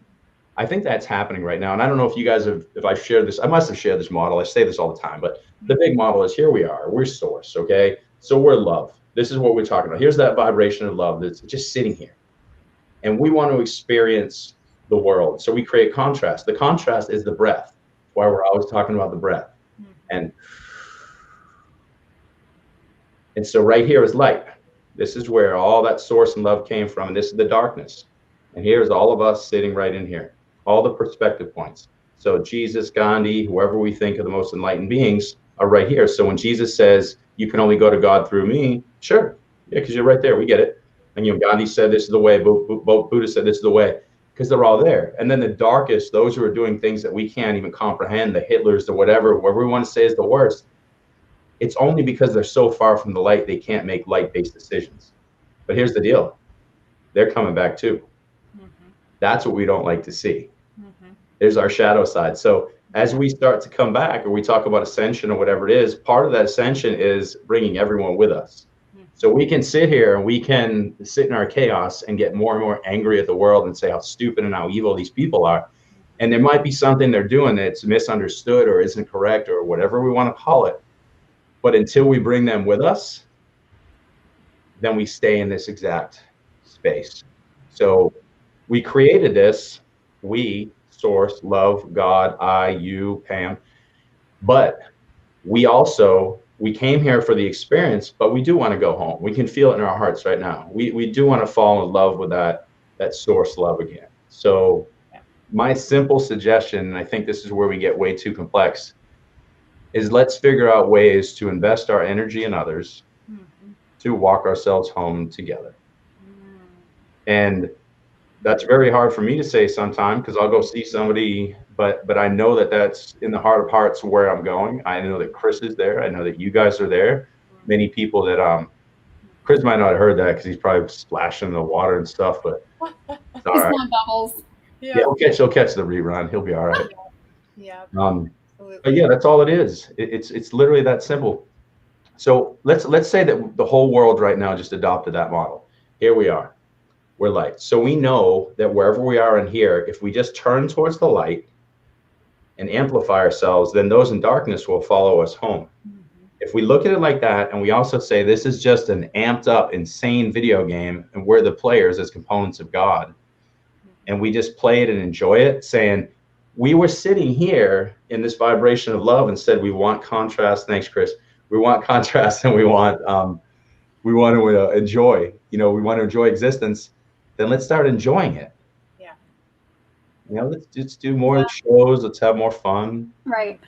Speaker 4: I think that's happening right now. And I don't know if you guys if I shared this, I must have shared this model. I say this all the time, but the big model is here we are, we're source, okay? So we're love. This is what we're talking about. Here's that vibration of love that's just sitting here. And we want to experience the world. So we create contrast. The contrast is the breath. That's why we're always talking about the breath. And so right here is light. This is where all that source and love came from. And this is the darkness. And here's all of us sitting right in here, all the perspective points. So Jesus, Gandhi, whoever we think are the most enlightened beings are right here. So when Jesus says, you can only go to God through me, sure. Yeah, because you're right there. We get it. And Gandhi said, this is the way. Buddha said, this is the way. Because they're all there. And then the darkest, those who are doing things that we can't even comprehend, the Hitlers, the whatever we want to say is the worst, it's only because they're so far from the light, they can't make light-based decisions. But here's the deal. They're coming back too. That's what we don't like to see. There's our shadow side. So as we start to come back, or we talk about ascension or whatever it is, part of that ascension is bringing everyone with us. So we can sit here and we can sit in our chaos and get more and more angry at the world and say how stupid and how evil these people are. And there might be something they're doing that's misunderstood or isn't correct or whatever we want to call it. But until we bring them with us, then we stay in this exact space. So we created this, we, source, love, God, I, you, Pam, but we came here for the experience, but we do want to go home. We can feel it in our hearts right now. We do want to fall in love with that source love again. So my simple suggestion, and I think this is where we get way too complex, is let's figure out ways to invest our energy in others to walk ourselves home together. And that's very hard for me to say sometimes, because I'll go see somebody, but I know that that's in the heart of hearts where I'm going. I know that Chris is there. I know that you guys are there. Many people that Chris might not have heard that because he's probably splashing in the water and stuff, but it's all right.
Speaker 3: Bubbles.
Speaker 4: Yeah, he'll catch the rerun. He'll be all right.
Speaker 2: Yeah.
Speaker 4: But yeah, that's all it is. It's literally that simple. So let's say that the whole world right now just adopted that model. Here we are. We're light. So we know that wherever we are in here, if we just turn towards the light and amplify ourselves, then those in darkness will follow us home. If we look at it like that, and we also say this is just an amped up, insane video game, and we're the players as components of God, and we just play it and enjoy it, saying, we were sitting here in this vibration of love and said, we want contrast. Thanks, Chris. We want contrast, and we want to enjoy, we want to enjoy existence. Then let's start enjoying it.
Speaker 2: Yeah.
Speaker 4: Let's do more shows. Let's have more fun.
Speaker 3: Right.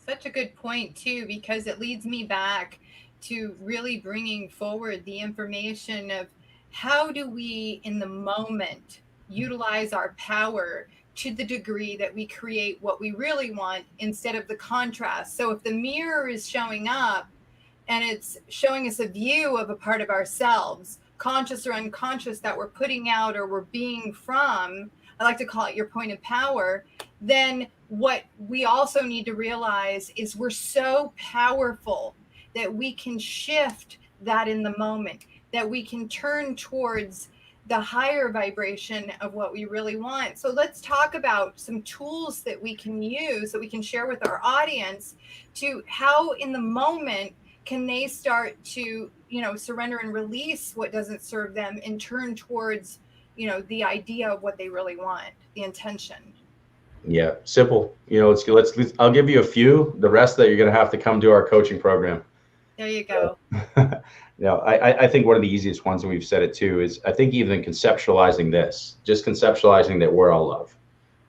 Speaker 2: Such a good point too, because it leads me back to really bringing forward the information of how do we in the moment utilize our power to the degree that we create what we really want instead of the contrast. So if the mirror is showing up and it's showing us a view of a part of ourselves, conscious or unconscious, that we're putting out or we're being from, I like to call it your point of power, then what we also need to realize is we're so powerful that we can shift that in the moment, that we can turn towards the higher vibration of what we really want. So let's talk about some tools that we can use, that we can share with our audience, to how in the moment can they start to, surrender and release what doesn't serve them and turn towards, the idea of what they really want, the intention.
Speaker 4: Yeah, simple. Let's I'll give you a few. The rest that you're going to have to come to our coaching program.
Speaker 2: There you go.
Speaker 4: I think one of the easiest ones, and we've said it too, is I think even conceptualizing this, just conceptualizing that we're all love.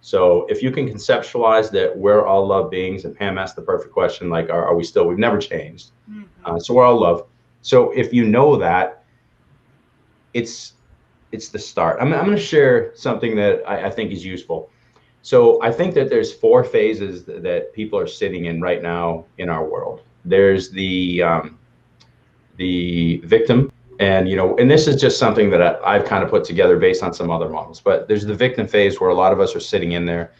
Speaker 4: So if you can conceptualize that we're all love beings, and Pam asked the perfect question, like, are we still, we've never changed. So we're all love. So if you know that, it's the start. I'm going to share something that I think is useful. So I think that there's 4 phases that people are sitting in right now in our world. There's the victim, and this is just something that I've kind of put together based on some other models, but there's the victim phase where a lot of us are sitting in there.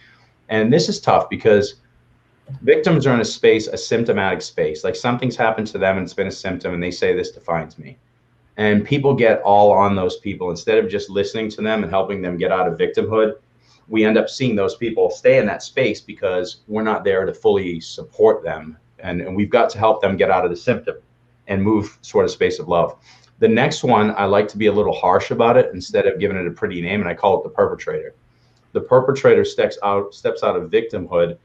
Speaker 4: And this is tough because victims are in a symptomatic space, like something's happened to them and it's been a symptom and they say this defines me. And people get all on those people instead of just listening to them and helping them get out of victimhood. We end up seeing those people stay in that space because we're not there to fully support them. And we've got to help them get out of the symptom and move toward a space of love. The next one, I like to be a little harsh about it instead of giving it a pretty name, and I call it the perpetrator. The perpetrator steps out of victimhood,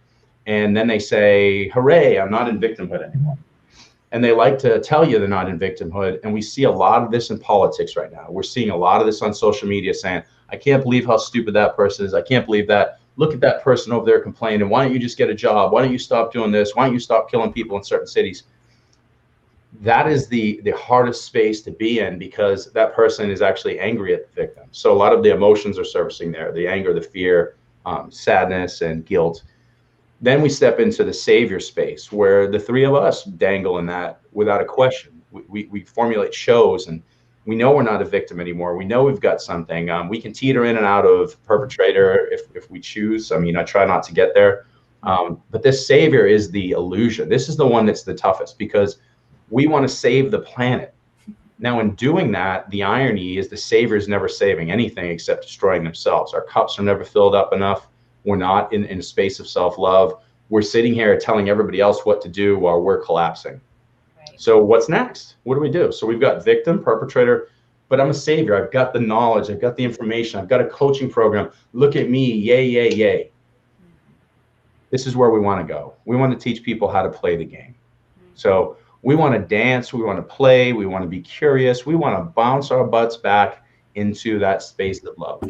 Speaker 4: and then they say, hooray, I'm not in victimhood anymore. And they like to tell you they're not in victimhood. And we see a lot of this in politics right now. We're seeing a lot of this on social media saying, I can't believe how stupid that person is. I can't believe that. Look at that person over there complaining. Why don't you just get a job? Why don't you stop doing this? Why don't you stop killing people in certain cities? That is the hardest space to be in, because that person is actually angry at the victim. So a lot of the emotions are surfacing there, the anger, the fear, sadness, and guilt. Then we step into the savior space where the 3 of us dangle in that without a question. We formulate shows, and we know we're not a victim anymore. We know we've got something. We can teeter in and out of perpetrator if we choose. I try not to get there. But this savior is the illusion. This is the one that's the toughest, because we want to save the planet. Now, in doing that, the irony is the savior is never saving anything except destroying themselves. Our cups are never filled up enough. We're not in a space of self-love. We're sitting here telling everybody else what to do while we're collapsing. Right. So what's next? What do we do? So we've got victim, perpetrator, but I'm a savior. I've got the knowledge. I've got the information. I've got a coaching program. Look at me. Yay, yay, yay. This is where we want to go. We want to teach people how to play the game. So we want to dance. We want to play. We want to be curious. We want to bounce our butts back into that space of love.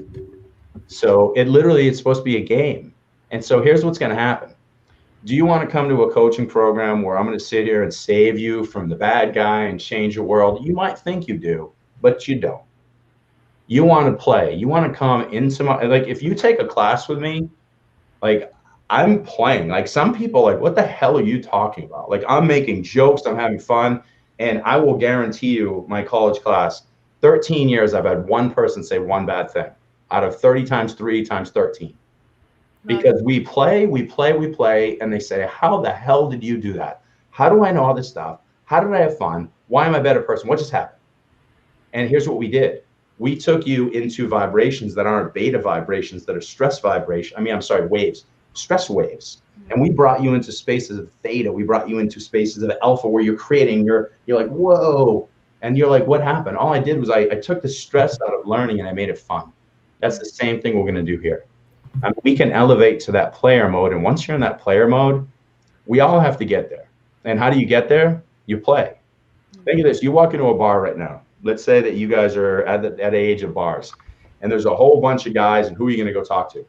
Speaker 4: So it's supposed to be a game. And so here's what's going to happen. Do you want to come to a coaching program where I'm going to sit here and save you from the bad guy and change your world? You might think you do, but you don't. You want to play. You want to come into my, like, if you take a class with me, like, I'm playing. Like, some people, like, what the hell are you talking about? Like, I'm making jokes, I'm having fun, and I will guarantee you, my college class, 13 years, I've had one person say one bad thing out of 30 times 3 times 13. Because we play, and they say, how the hell did you do that? How do I know all this stuff? How did I have fun? Why am I a better person? What just happened? And here's what we did. We took you into vibrations that aren't beta vibrations, that are stress vibration. Waves, stress waves. And we brought you into spaces of theta. We brought you into spaces of alpha where you're creating, you're like, whoa. And you're like, what happened? All I did was I took the stress out of learning and I made it fun. That's the same thing we're going to do here. We can elevate to that player mode. And once you're in that player mode, we all have to get there. And how do you get there? You play. Think of this. You walk into a bar right now. Let's say that you guys are at the age of bars, and there's a whole bunch of guys, and who are you going to go talk to?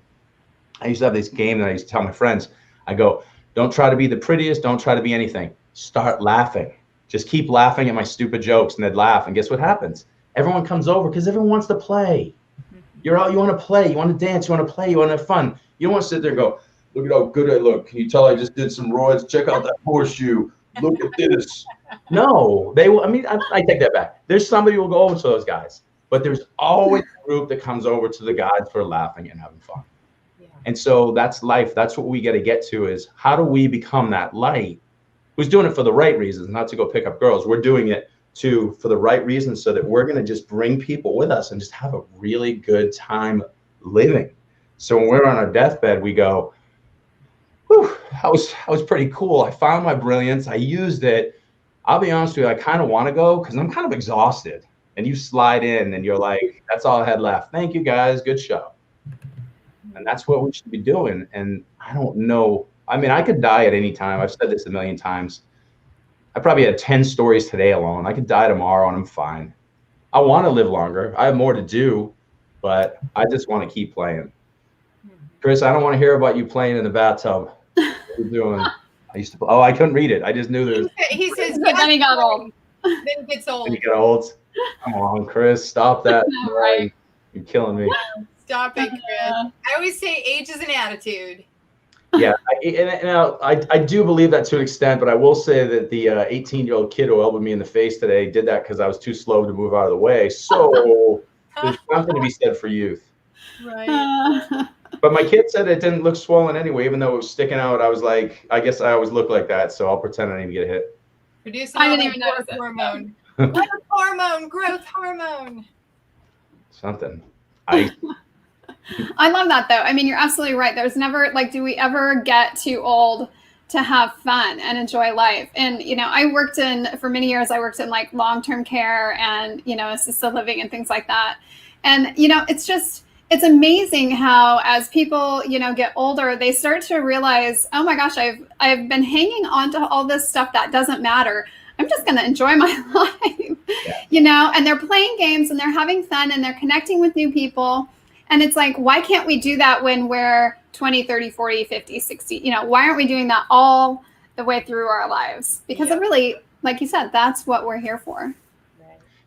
Speaker 4: I used to have this game that I used to tell my friends. I go, don't try to be the prettiest. Don't try to be anything. Start laughing. Just keep laughing at my stupid jokes, and they'd laugh. And guess what happens? Everyone comes over because everyone wants to play. You're out. You want to play. You want to dance. You want to play. You want to have fun. You don't want to sit there and go, look at how good I look. Can you tell I just did some roids? Check out that horseshoe. Look at this. No, they will. I mean, I take that back. There's somebody who will go over to those guys, but there's always a group that comes over to the guys for laughing and having fun. Yeah. And so that's life. That's what we got to get to, is how do we become that light who's doing it for the right reasons, not to go pick up girls. We're doing it for the right reasons, so that we're going to just bring people with us and just have a really good time living. So when we're on our deathbed, we go, whew, that was pretty cool. I found my brilliance. I used it. I'll be honest with you, I kind of want to go because I'm kind of exhausted. And you slide in and you're like, that's all I had left. Thank you guys. Good show. And that's what we should be doing. And I don't know. I mean, I could die at any time. I've said this a million times. I probably had 10 stories today alone. I could die tomorrow and I'm fine. I want to live longer. I have more to do, but I just want to keep playing. Chris, I don't want to hear about you playing in the bathtub. What are you doing? I used to. Oh, I couldn't read it. I just knew there was.
Speaker 2: He says,
Speaker 3: but then he got old.
Speaker 2: Then he gets old.
Speaker 4: Then you get old. Come on, Chris, stop that.
Speaker 3: No, right.
Speaker 4: You're killing me.
Speaker 2: Stop it, Chris. I always say age is an attitude.
Speaker 4: Yeah, I do believe that to an extent, but I will say that the 18-year-old kid who elbowed me in the face today did that because I was too slow to move out of the way. So there's something to be said for youth.
Speaker 2: Right.
Speaker 4: But my kid said it didn't look swollen anyway, even though it was sticking out. I was like, I guess I always look like that, so I'll pretend I didn't get hit.
Speaker 2: Producing
Speaker 3: I didn't even notice it.
Speaker 2: Hormone. Growth hormone.
Speaker 4: Something.
Speaker 3: I love that, though. I mean, you're absolutely right. There's never, like, do we ever get too old to have fun and enjoy life? And, you know, for many years, I worked in like long-term care and, you know, assisted living and things like that. And, you know, it's amazing how as people, you know, get older, they start to realize, oh my gosh, I've been hanging on to all this stuff that doesn't matter. I'm just going to enjoy my life, you know, and they're playing games and they're having fun and they're connecting with new people. And it's like, why can't we do that when we're 20, 30, 40, 50, 60? You know, why aren't we doing that all the way through our lives? Because it really, like you said, that's what we're here for.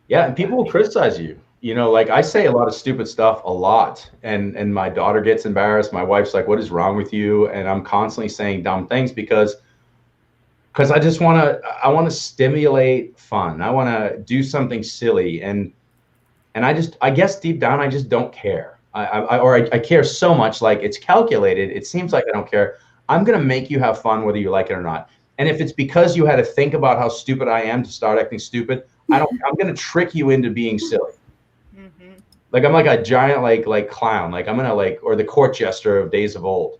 Speaker 4: Yeah, and people will criticize you. You know, like I say a lot of stupid stuff a lot, and my daughter gets embarrassed. My wife's like, what is wrong with you? And I'm constantly saying dumb things because I just want to stimulate fun. I want to do something silly. And I guess deep down, I just don't care. I care so much, like it's calculated. It seems like I don't care. I'm going to make you have fun, whether you like it or not. And if it's because you had to think about how stupid I am to start acting stupid, I'm going to trick you into being silly. Mm-hmm. Like I'm like a giant, like clown, like I'm going to or the court jester of days of old.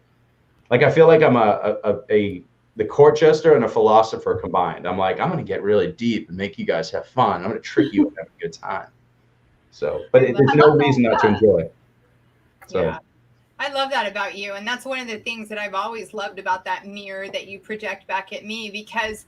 Speaker 4: Like, I feel like I'm the court jester and a philosopher combined. I'm like, I'm going to get really deep and make you guys have fun. I'm going to trick you and have a good time. So, but there's no reason not to enjoy it. So.
Speaker 2: Yeah. I love that about you. And that's one of the things that I've always loved about that mirror that you project back at me, because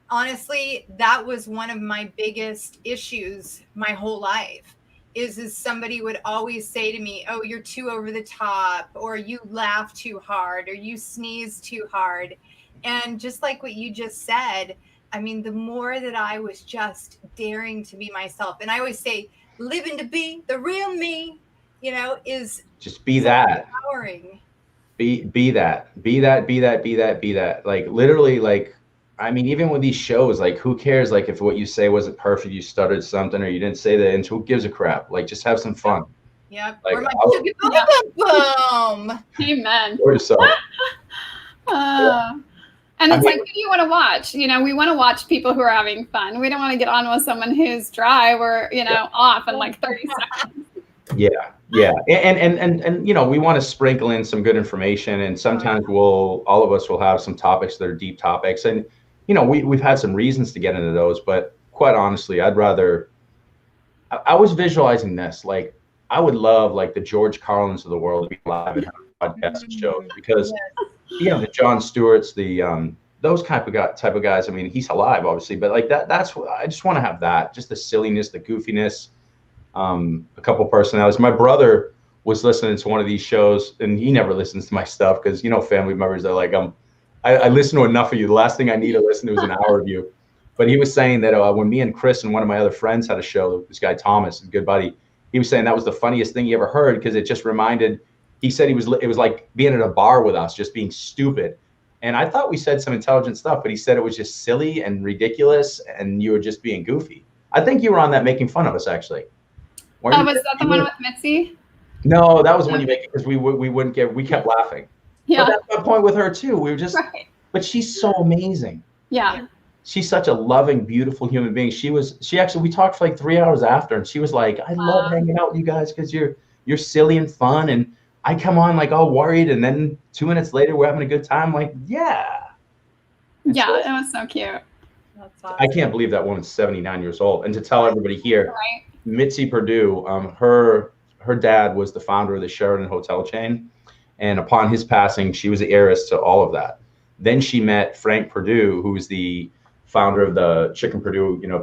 Speaker 2: honestly, that was one of my biggest issues my whole life is somebody would always say to me, oh, you're too over the top, or you laugh too hard, or you sneeze too hard. And just like what you just said, I mean, the more that I was just daring to be myself, and I always say, living to be the real me, is
Speaker 4: Just be
Speaker 2: so
Speaker 4: that.
Speaker 2: empowering.
Speaker 4: Be that. Like literally, like, I mean, even with these shows, like, who cares? Like, if what you say wasn't perfect, you stuttered something, or you didn't say that, and who gives a crap? Like, just have some fun.
Speaker 2: Yep.
Speaker 4: Like,
Speaker 2: Or my sugar boom boom.
Speaker 3: Amen.
Speaker 4: for yourself.
Speaker 3: And it's
Speaker 4: I mean,
Speaker 3: like, who do you want to watch? We want to watch people who are having fun. We don't want to get on with someone who's dry or, off in like 30 seconds.
Speaker 4: Yeah. And we want to sprinkle in some good information, and sometimes all of us will have some topics that are deep topics, and we've had some reasons to get into those, but quite honestly, I was visualizing this, like, I would love, like, the George Carlins of the world to be live and have podcast shows, because the Jon Stewarts, those type of guys. I mean, he's alive, obviously, but like that's what I just want to have, that just the silliness, the goofiness, a couple personalities. My brother was listening to one of these shows, and he never listens to my stuff because family members are like, I listen to enough of you. The last thing I need to listen to is an hour of you. But he was saying that when me and Chris and one of my other friends had a show, this guy Thomas, a good buddy, he was saying that was the funniest thing he ever heard, because it just reminded. He said it was like being at a bar with us, just being stupid. And I thought we said some intelligent stuff, but he said it was just silly and ridiculous, and you were just being goofy. I think you were on that making fun of us, actually.
Speaker 3: Was that the one with Mitzi?
Speaker 4: No, that was when you make it, because we kept laughing.
Speaker 3: Yeah.
Speaker 4: But that's my point with her too. We were just,
Speaker 3: right.
Speaker 4: But she's so amazing.
Speaker 3: Yeah.
Speaker 4: She's such a loving, beautiful human being. We talked for like 3 hours after, and she was like, I love hanging out with you guys because you're silly and fun. And I come on like all worried, and then 2 minutes later we're having a good time. Like, yeah.
Speaker 3: Yeah, it was so cute.
Speaker 2: That's awesome.
Speaker 4: I can't believe that woman's 79 years old. And to tell everybody here,
Speaker 3: right.
Speaker 4: Mitzi Perdue, her dad was the founder of the Sheraton hotel chain. And upon his passing, she was the heiress to all of that. Then she met Frank Perdue, who was the founder of the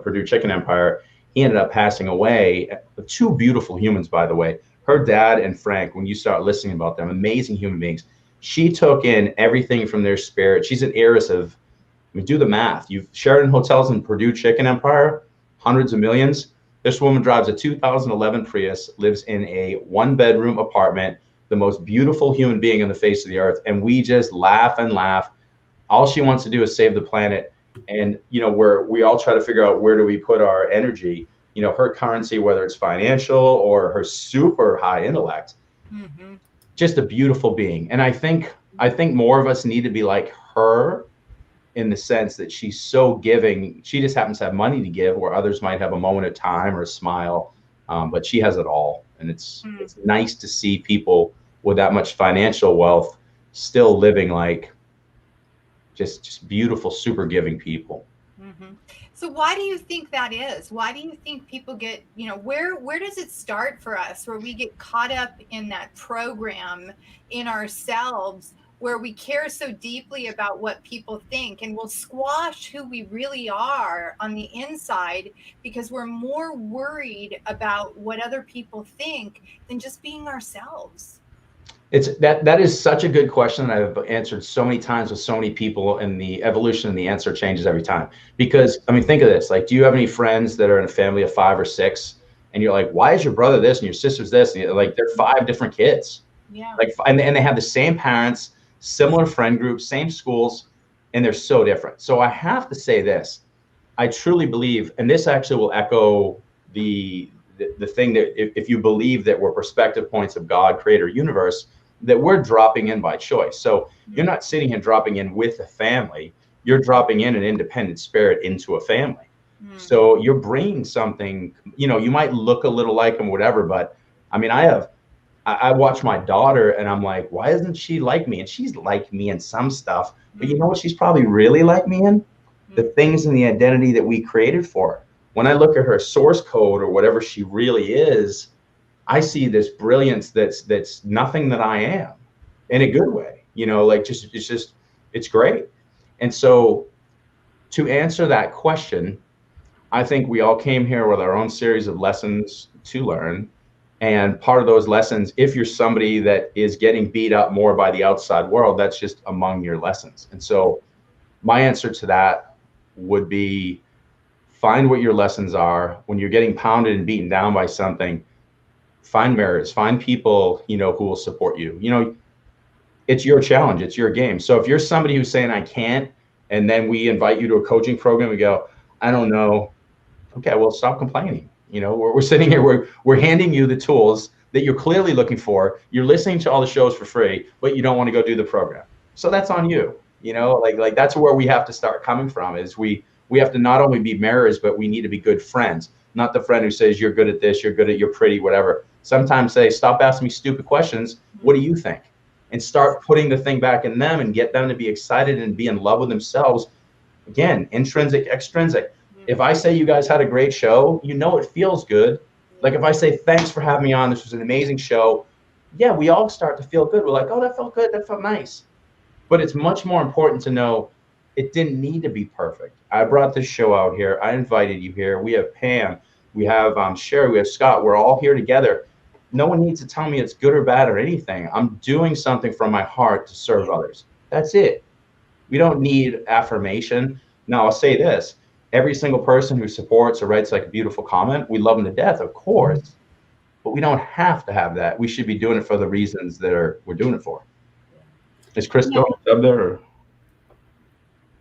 Speaker 4: Perdue Chicken Empire. He ended up passing away. Two beautiful humans, by the way. Her dad and Frank, when you start listening about them, amazing human beings. She took in everything from their spirit. She's an heiress of, do the math. Sheraton Hotels and Perdue Chicken Empire, hundreds of millions. This woman drives a 2011 Prius, lives in a 1-bedroom apartment, the most beautiful human being on the face of the earth. And we just laugh and laugh. All she wants to do is save the planet. And, we all try to figure out, where do we put our energy? Her currency, whether it's financial or her super high intellect, just a beautiful being. And I think more of us need to be like her, in the sense that she's so giving. She just happens to have money to give, where others might have a moment of time or a smile, but she has it all. And it's nice to see people with that much financial wealth still living like just beautiful, super giving people.
Speaker 2: So why do you think that is? Why do you think people get, where does it start for us, where we get caught up in that program in ourselves, where we care so deeply about what people think, and we'll squash who we really are on the inside because we're more worried about what other people think than just being ourselves?
Speaker 4: That is such a good question that I've answered so many times with so many people, and the evolution and the answer changes every time. Because, I mean, think of this, like, do you have any friends that are in a family of 5 or 6, and you're like, why is your brother this and your sister's this? And like, they're 5 different kids.
Speaker 2: Yeah.
Speaker 4: Like, and they have the same parents, similar friend groups, same schools, and they're so different. So I have to say this, I truly believe, and this actually will echo the thing that if you believe that we're perspective points of God, creator, universe, that we're dropping in by choice. So you're not sitting here dropping in with a family, you're dropping in an independent spirit into a family. So you're bringing something, you might look a little like them, whatever, but I mean, I watch my daughter and I'm like, why isn't she like me? And she's like me in some stuff, but you know what she's probably really like me in? The things and the identity that we created for her. When I look at her source code or whatever she really is, I see this brilliance that's nothing that I am, in a good way, like it's great. And so to answer that question, I think we all came here with our own series of lessons to learn. And part of those lessons, if you're somebody that is getting beat up more by the outside world, that's just among your lessons. And so my answer to that would be find what your lessons are. When you're getting pounded and beaten down by something, find mirrors, find people, who will support you. It's your challenge, it's your game. So if you're somebody who's saying, I can't, and then we invite you to a coaching program, we go, I don't know. Okay, well, stop complaining. We're sitting here, we're handing you the tools that you're clearly looking for. You're listening to all the shows for free, but you don't want to go do the program. So that's on you. Like that's where we have to start coming from, is we have to not only be mirrors, but we need to be good friends. Not the friend who says, you're good at this, you're pretty, whatever. Sometimes say, stop asking me stupid questions. What do you think? And start putting the thing back in them and get them to be excited and be in love with themselves. Again, intrinsic, extrinsic. If I say you guys had a great show, it feels good. Like if I say, thanks for having me on, this was an amazing show. Yeah, we all start to feel good. We're like, oh, that felt good. That felt nice. But it's much more important to know it didn't need to be perfect. I brought this show out here. I invited you here. We have Pam, we have Sherry, we have Scott. We're all here together. No one needs to tell me it's good or bad or anything. I'm doing something from my heart to serve others. That's it. We don't need affirmation. Now, I'll say this. Every single person who supports or writes like a beautiful comment, we love them to death, of course. But we don't have to have that. We should be doing it for the reasons that we're doing it for. Is Chris going up there? Or?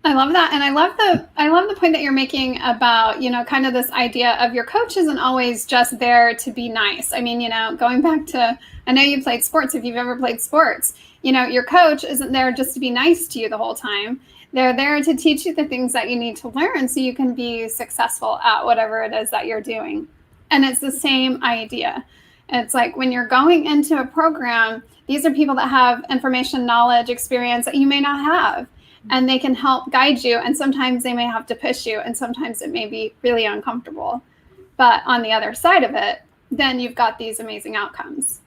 Speaker 3: I love that. And I love the point that you're making about, kind of this idea of your coach isn't always just there to be nice. I mean, going back to, I know you played sports, if you've ever played sports, your coach isn't there just to be nice to you the whole time. They're there to teach you the things that you need to learn so you can be successful at whatever it is that you're doing. And it's the same idea. It's like when you're going into a program, these are people that have information, knowledge, experience that you may not have. And they can help guide you. And sometimes they may have to push you. And sometimes it may be really uncomfortable. But on the other side of it, then you've got these amazing outcomes.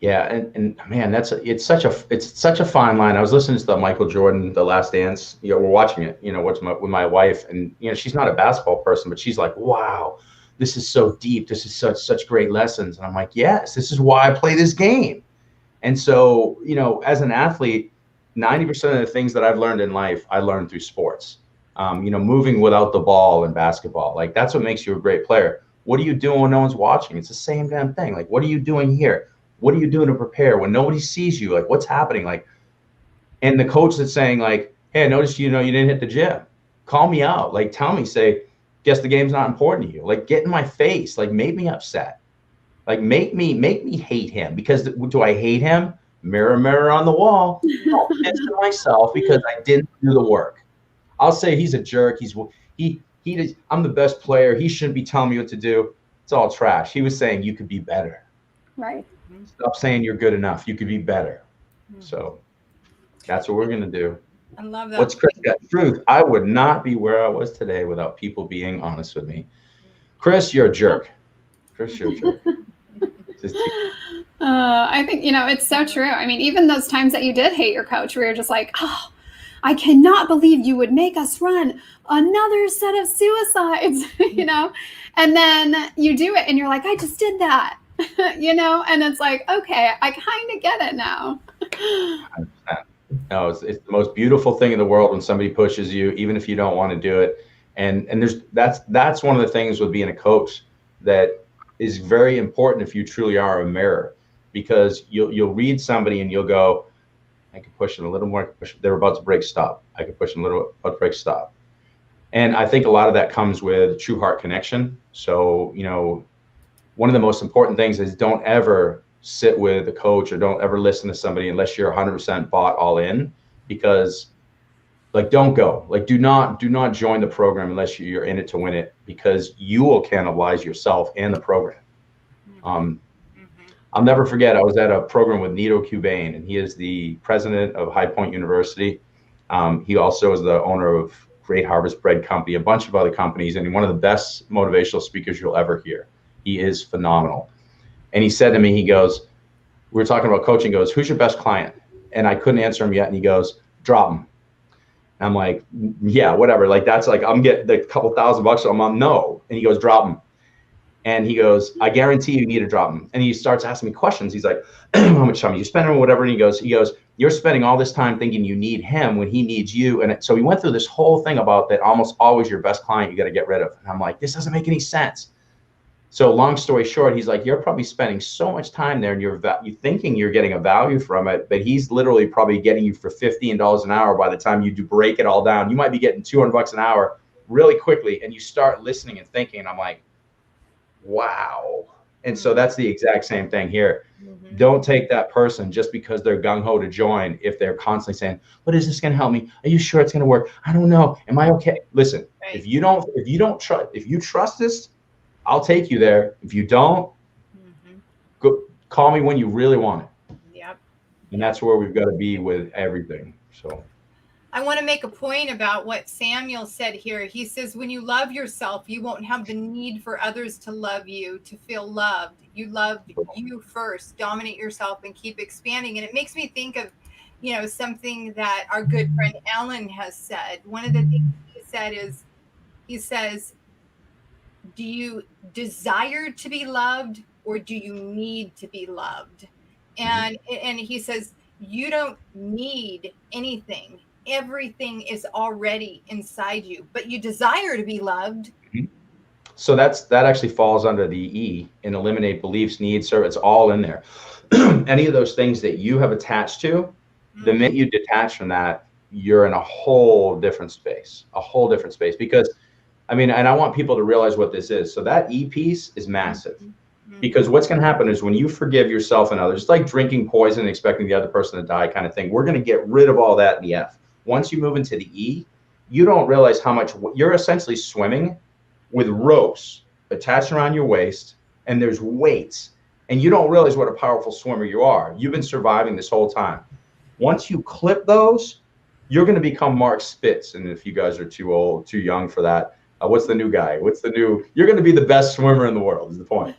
Speaker 4: Yeah, and man, it's such a fine line. I was listening to the Michael Jordan, The Last Dance. We're watching it, with my wife, and she's not a basketball person, but she's like, wow, this is so deep. This is such great lessons. And I'm like, yes, this is why I play this game. And so, as an athlete, 90% of the things that I've learned in life, I learned through sports. Moving without the ball in basketball, like that's what makes you a great player. What are you doing when no one's watching? It's the same damn thing. Like, what are you doing here? What are you doing to prepare when nobody sees you? Like, what's happening? Like, and the coach that's saying like, hey, I noticed, you didn't hit the gym. Call me out. Like, tell me, say, guess the game's not important to you. Like, get in my face. Like, make me upset. Like, make me hate him. Because do I hate him? Mirror, mirror on the wall. I'll fix it myself because I didn't do the work. I'll say he's a jerk. I'm the best player. He shouldn't be telling me what to do. It's all trash. He was saying you could be better.
Speaker 3: Right.
Speaker 4: Stop saying you're good enough. You could be better. So that's what we're going to do.
Speaker 2: I love that.
Speaker 4: What's Chris got? Truth. I would not be where I was today without people being honest with me. Chris, you're a jerk. Chris, you're a jerk.
Speaker 3: I think, it's so true. I mean, even those times that you did hate your coach, where you're just like, oh, I cannot believe you would make us run another set of suicides, and then you do it and you're like, I just did that. And it's like, okay, I kind of get it now.
Speaker 4: 100%. No, it's the most beautiful thing in the world when somebody pushes you, even if you don't want to do it. And that's one of the things with being a coach that is very important if you truly are a mirror, because you'll read somebody and you'll go, I could push it a little more. They're about to break, stop. I could push them a little, about to break, stop. And I think a lot of that comes with true heart connection. So, one of the most important things is don't ever sit with a coach or don't ever listen to somebody unless you're 100% bought all in, because don't go, do not join the program unless you're in it to win it, because you will cannibalize yourself and the program. I'll never forget, I was at a program with Nito Cubain, and he is the president of High Point University. He also is the owner of Great Harvest Bread Company, a bunch of other companies, and one of the best motivational speakers you'll ever hear. He is phenomenal. And he said to me, he goes, we were talking about coaching, goes, who's your best client? And I couldn't answer him yet. And he goes, drop him. And I'm like, yeah, whatever. That's I'm getting a couple $1,000. So I'm no. And he goes, drop him. And he goes, I guarantee you need to drop him. And he starts asking me questions. He's like, how much time are you spending or whatever? And he goes, you're spending all this time thinking you need him when he needs you. And so we went through this whole thing about that almost always your best client you got to get rid of. And I'm like, this doesn't make any sense. So long story short, he's like, you're probably spending so much time there and you're thinking you're getting a value from it, but he's literally probably getting you for $15 an hour by the time you do break it all down. You might be getting $200 an hour really quickly, and you start listening and thinking, and I'm like, wow. And so that's the exact same thing here.
Speaker 2: Mm-hmm.
Speaker 4: Don't take that person just because they're gung-ho to join if they're constantly saying, but is this going to help me? Are you sure it's going to work? I don't know. Am I okay? Listen,
Speaker 2: Right.
Speaker 4: if you trust this, I'll take you there. If you don't, go call me when you really want it.
Speaker 2: Yep.
Speaker 4: And that's where we've got to be with everything. So
Speaker 2: I want to make a point about what Samuel said here. He says, when you love yourself, you won't have the need for others to love you, to feel loved. You love you first, dominate yourself, and keep expanding. And it makes me think of, something that our good friend Alan has said. One of the things he said is, he says, do you desire to be loved, or do you need to be loved? And he says, you don't need anything. Everything is already inside you, but you desire to be loved.
Speaker 4: So that actually falls under the E in eliminate beliefs, needs, service. It's all in there. Any of those things that you have attached to, the minute you detach from that, you're in a whole different space, because I mean, and I want people to realize what this is. So that E piece is massive, because what's going to happen is when you forgive yourself and others, it's like drinking poison and expecting the other person to die kind of thing. We're going to get rid of all that in the F. Once you move into the E, you don't realize how much you're essentially swimming with ropes attached around your waist, and there's weights, and you don't realize what a powerful swimmer you are. You've been surviving this whole time. Once you clip those, you're going to become Mark Spitz. And if you guys are too young for that, what's the new guy? You're going to be the best swimmer in the world is the point.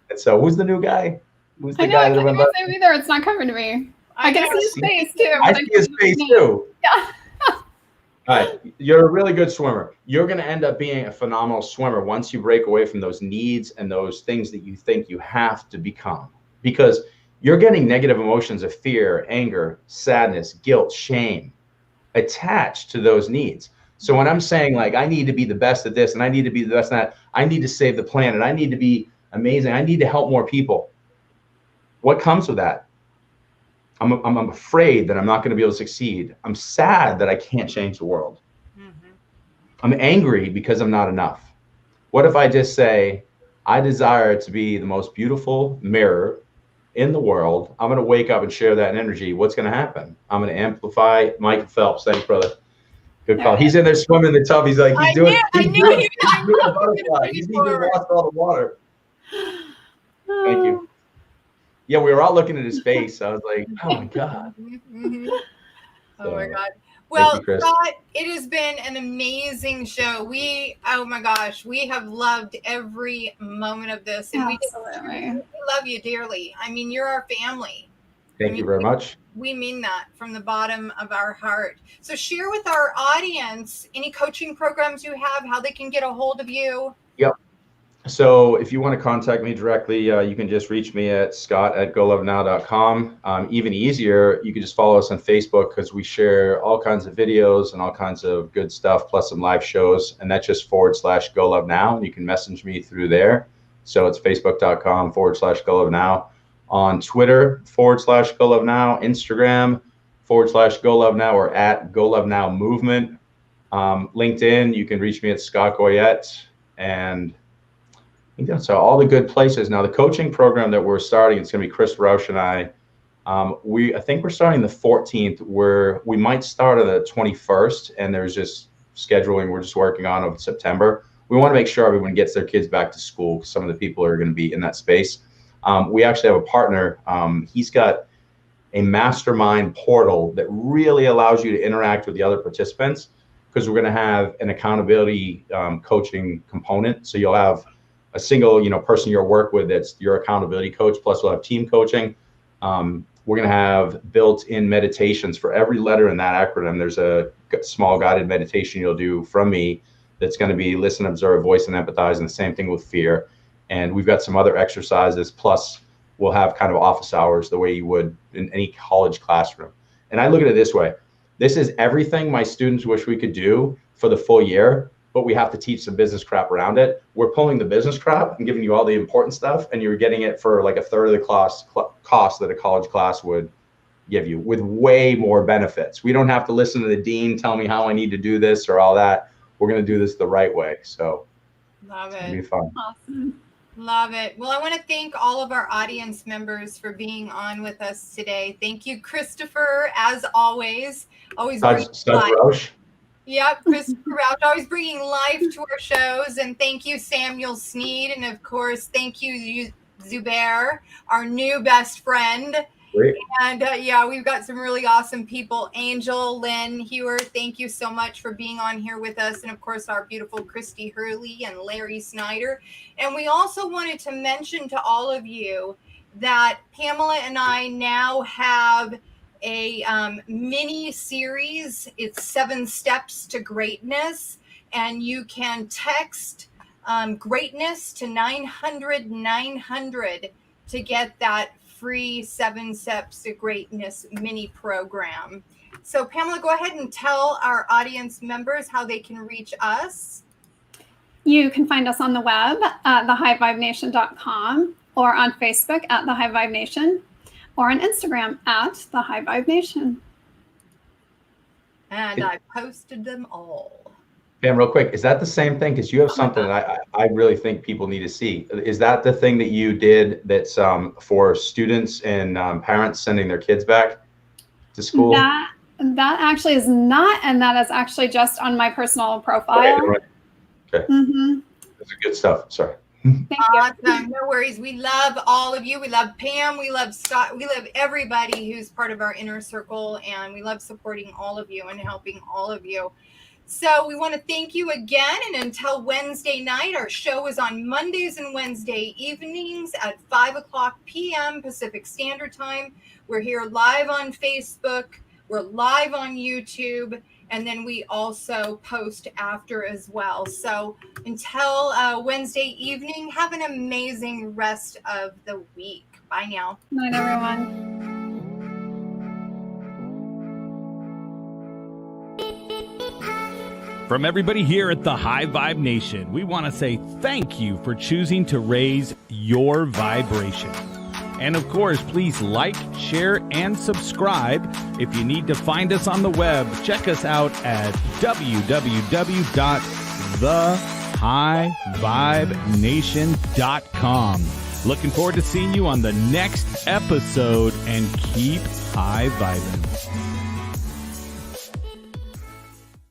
Speaker 4: And so who's the new guy? Who's the guy that
Speaker 3: I can't either. It's not coming to me. I can see his face too.
Speaker 4: I see his face too.
Speaker 3: Yeah.
Speaker 4: All right, you're a really good swimmer. You're going to end up being a phenomenal swimmer once you break away from those needs and those things that you think you have to become, because you're getting negative emotions of fear, anger, sadness, guilt, shame attached to those needs. So when I'm saying like, I need to be the best at this and I need to be the best at that, I need to save the planet, I need to be amazing, I need to help more people. What comes with that? I'm afraid that I'm not going to be able to succeed. I'm sad that I can't change the world. I'm angry because I'm not enough. What if I just say, I desire to be the most beautiful mirror in the world. I'm going to wake up and share that energy. What's going to happen? I'm going to amplify. Michael Phelps, thank you, brother. Good call. He's in there swimming in the tub. He's like, he's doing a butterfly. He's even lost all the water. Thank you. Yeah, we were all looking at his face. I was like, oh my God.
Speaker 2: Oh my God. Well, Scott, it has been an amazing show. Oh my gosh, we have loved every moment of this. And we love you dearly. I mean, you're our family.
Speaker 4: Thank you very much.
Speaker 2: We mean that from the bottom of our heart. So share with our audience any coaching programs you have, how they can get a hold of you.
Speaker 4: Yep. So if you want to contact me directly, you can just reach me at scott@golovenow.com. Even easier, you can just follow us on Facebook, because we share all kinds of videos and all kinds of good stuff, plus some live shows. And that's just /GoLoveNow. And you can message me through there. So it's facebook.com/GoLoveNow. On Twitter, /GoLoveNow. Instagram, /GoLoveNow or @GoLoveNowMovement. LinkedIn, you can reach me at Scott Goyette. And so all the good places. Now the coaching program that we're starting, it's going to be Chris Roush and I think we're starting the 14th, where we might start on the 21st, and there's just scheduling we're just working on of September. We want to make sure everyone gets their kids back to school, because some of the people are going to be in that space. We actually have a partner. He's got a mastermind portal that really allows you to interact with the other participants, because we're going to have an accountability coaching component. So you'll have a single, person you'll work with that's your accountability coach. Plus we'll have team coaching. We're going to have built-in meditations for every letter in that acronym. There's a small guided meditation you'll do from me that's going to be listen, observe, voice, and empathize, and the same thing with fear. And we've got some other exercises. Plus we'll have kind of office hours the way you would in any college classroom. And I look at it this way. This is everything my students wish we could do for the full year, but we have to teach some business crap around it. We're pulling the business crap and giving you all the important stuff, and you're getting it for like a third of the cost that a college class would give you, with way more benefits. We don't have to listen to the dean tell me how I need to do this or all that. We're going to do this the right way. So
Speaker 2: Love
Speaker 4: it'll
Speaker 2: it.
Speaker 4: be fun.
Speaker 3: Awesome.
Speaker 2: Love it. Well, I want to thank all of our audience members for being on with us today. Thank you, Christopher, as always. Always
Speaker 4: Stud Roche.
Speaker 2: Yep, Christopher Rouch, always bringing life to our shows. And thank you, Samuel Sneed. And of course, thank you, Zubair, our new best friend.
Speaker 4: Great.
Speaker 2: And yeah, we've got some really awesome people. Angel, Lynn, Hewer, thank you so much for being on here with us. And of course, our beautiful Christy Hurley and Larry Snyder. And we also wanted to mention to all of you that Pamela and I now have a mini series. It's 7 Steps to Greatness. And you can text greatness to 900-900 to get that free 7 Steps to Greatness mini program. So Pamela, go ahead and tell our audience members how they can reach us.
Speaker 3: You can find us on the web at thehighvibenation.com, or on Facebook at The High Vibe Nation, or on Instagram at The High Vibe Nation.
Speaker 2: And I posted them all.
Speaker 4: Pam, real quick, is that the same thing? Because you have something that I really think people need to see. Is that the thing that you did that's for students and parents sending their kids back to school?
Speaker 3: That actually is not, and that is actually just on my personal profile.
Speaker 4: Okay.
Speaker 3: Mm-hmm.
Speaker 4: That's good stuff. Sorry.
Speaker 3: Thank you.
Speaker 2: Awesome. No worries. We love all of you. We love Pam. We love Scott. We love everybody who's part of our inner circle, and we love supporting all of you and helping all of you. So we want to thank you again. And until Wednesday night, our show is on Mondays and Wednesday evenings at 5:00 p.m. Pacific Standard Time. We're here live on Facebook. We're live on YouTube. And then we also post after as well. So until Wednesday evening, have an amazing rest of the week. Bye now.
Speaker 3: Night, everyone.
Speaker 1: From everybody here at the High Vibe Nation, we want to say thank you for choosing to raise your vibration. And of course, please like, share, and subscribe. If you need to find us on the web, check us out at www.thehighvibenation.com. Looking forward to seeing you on the next episode, and keep high vibing.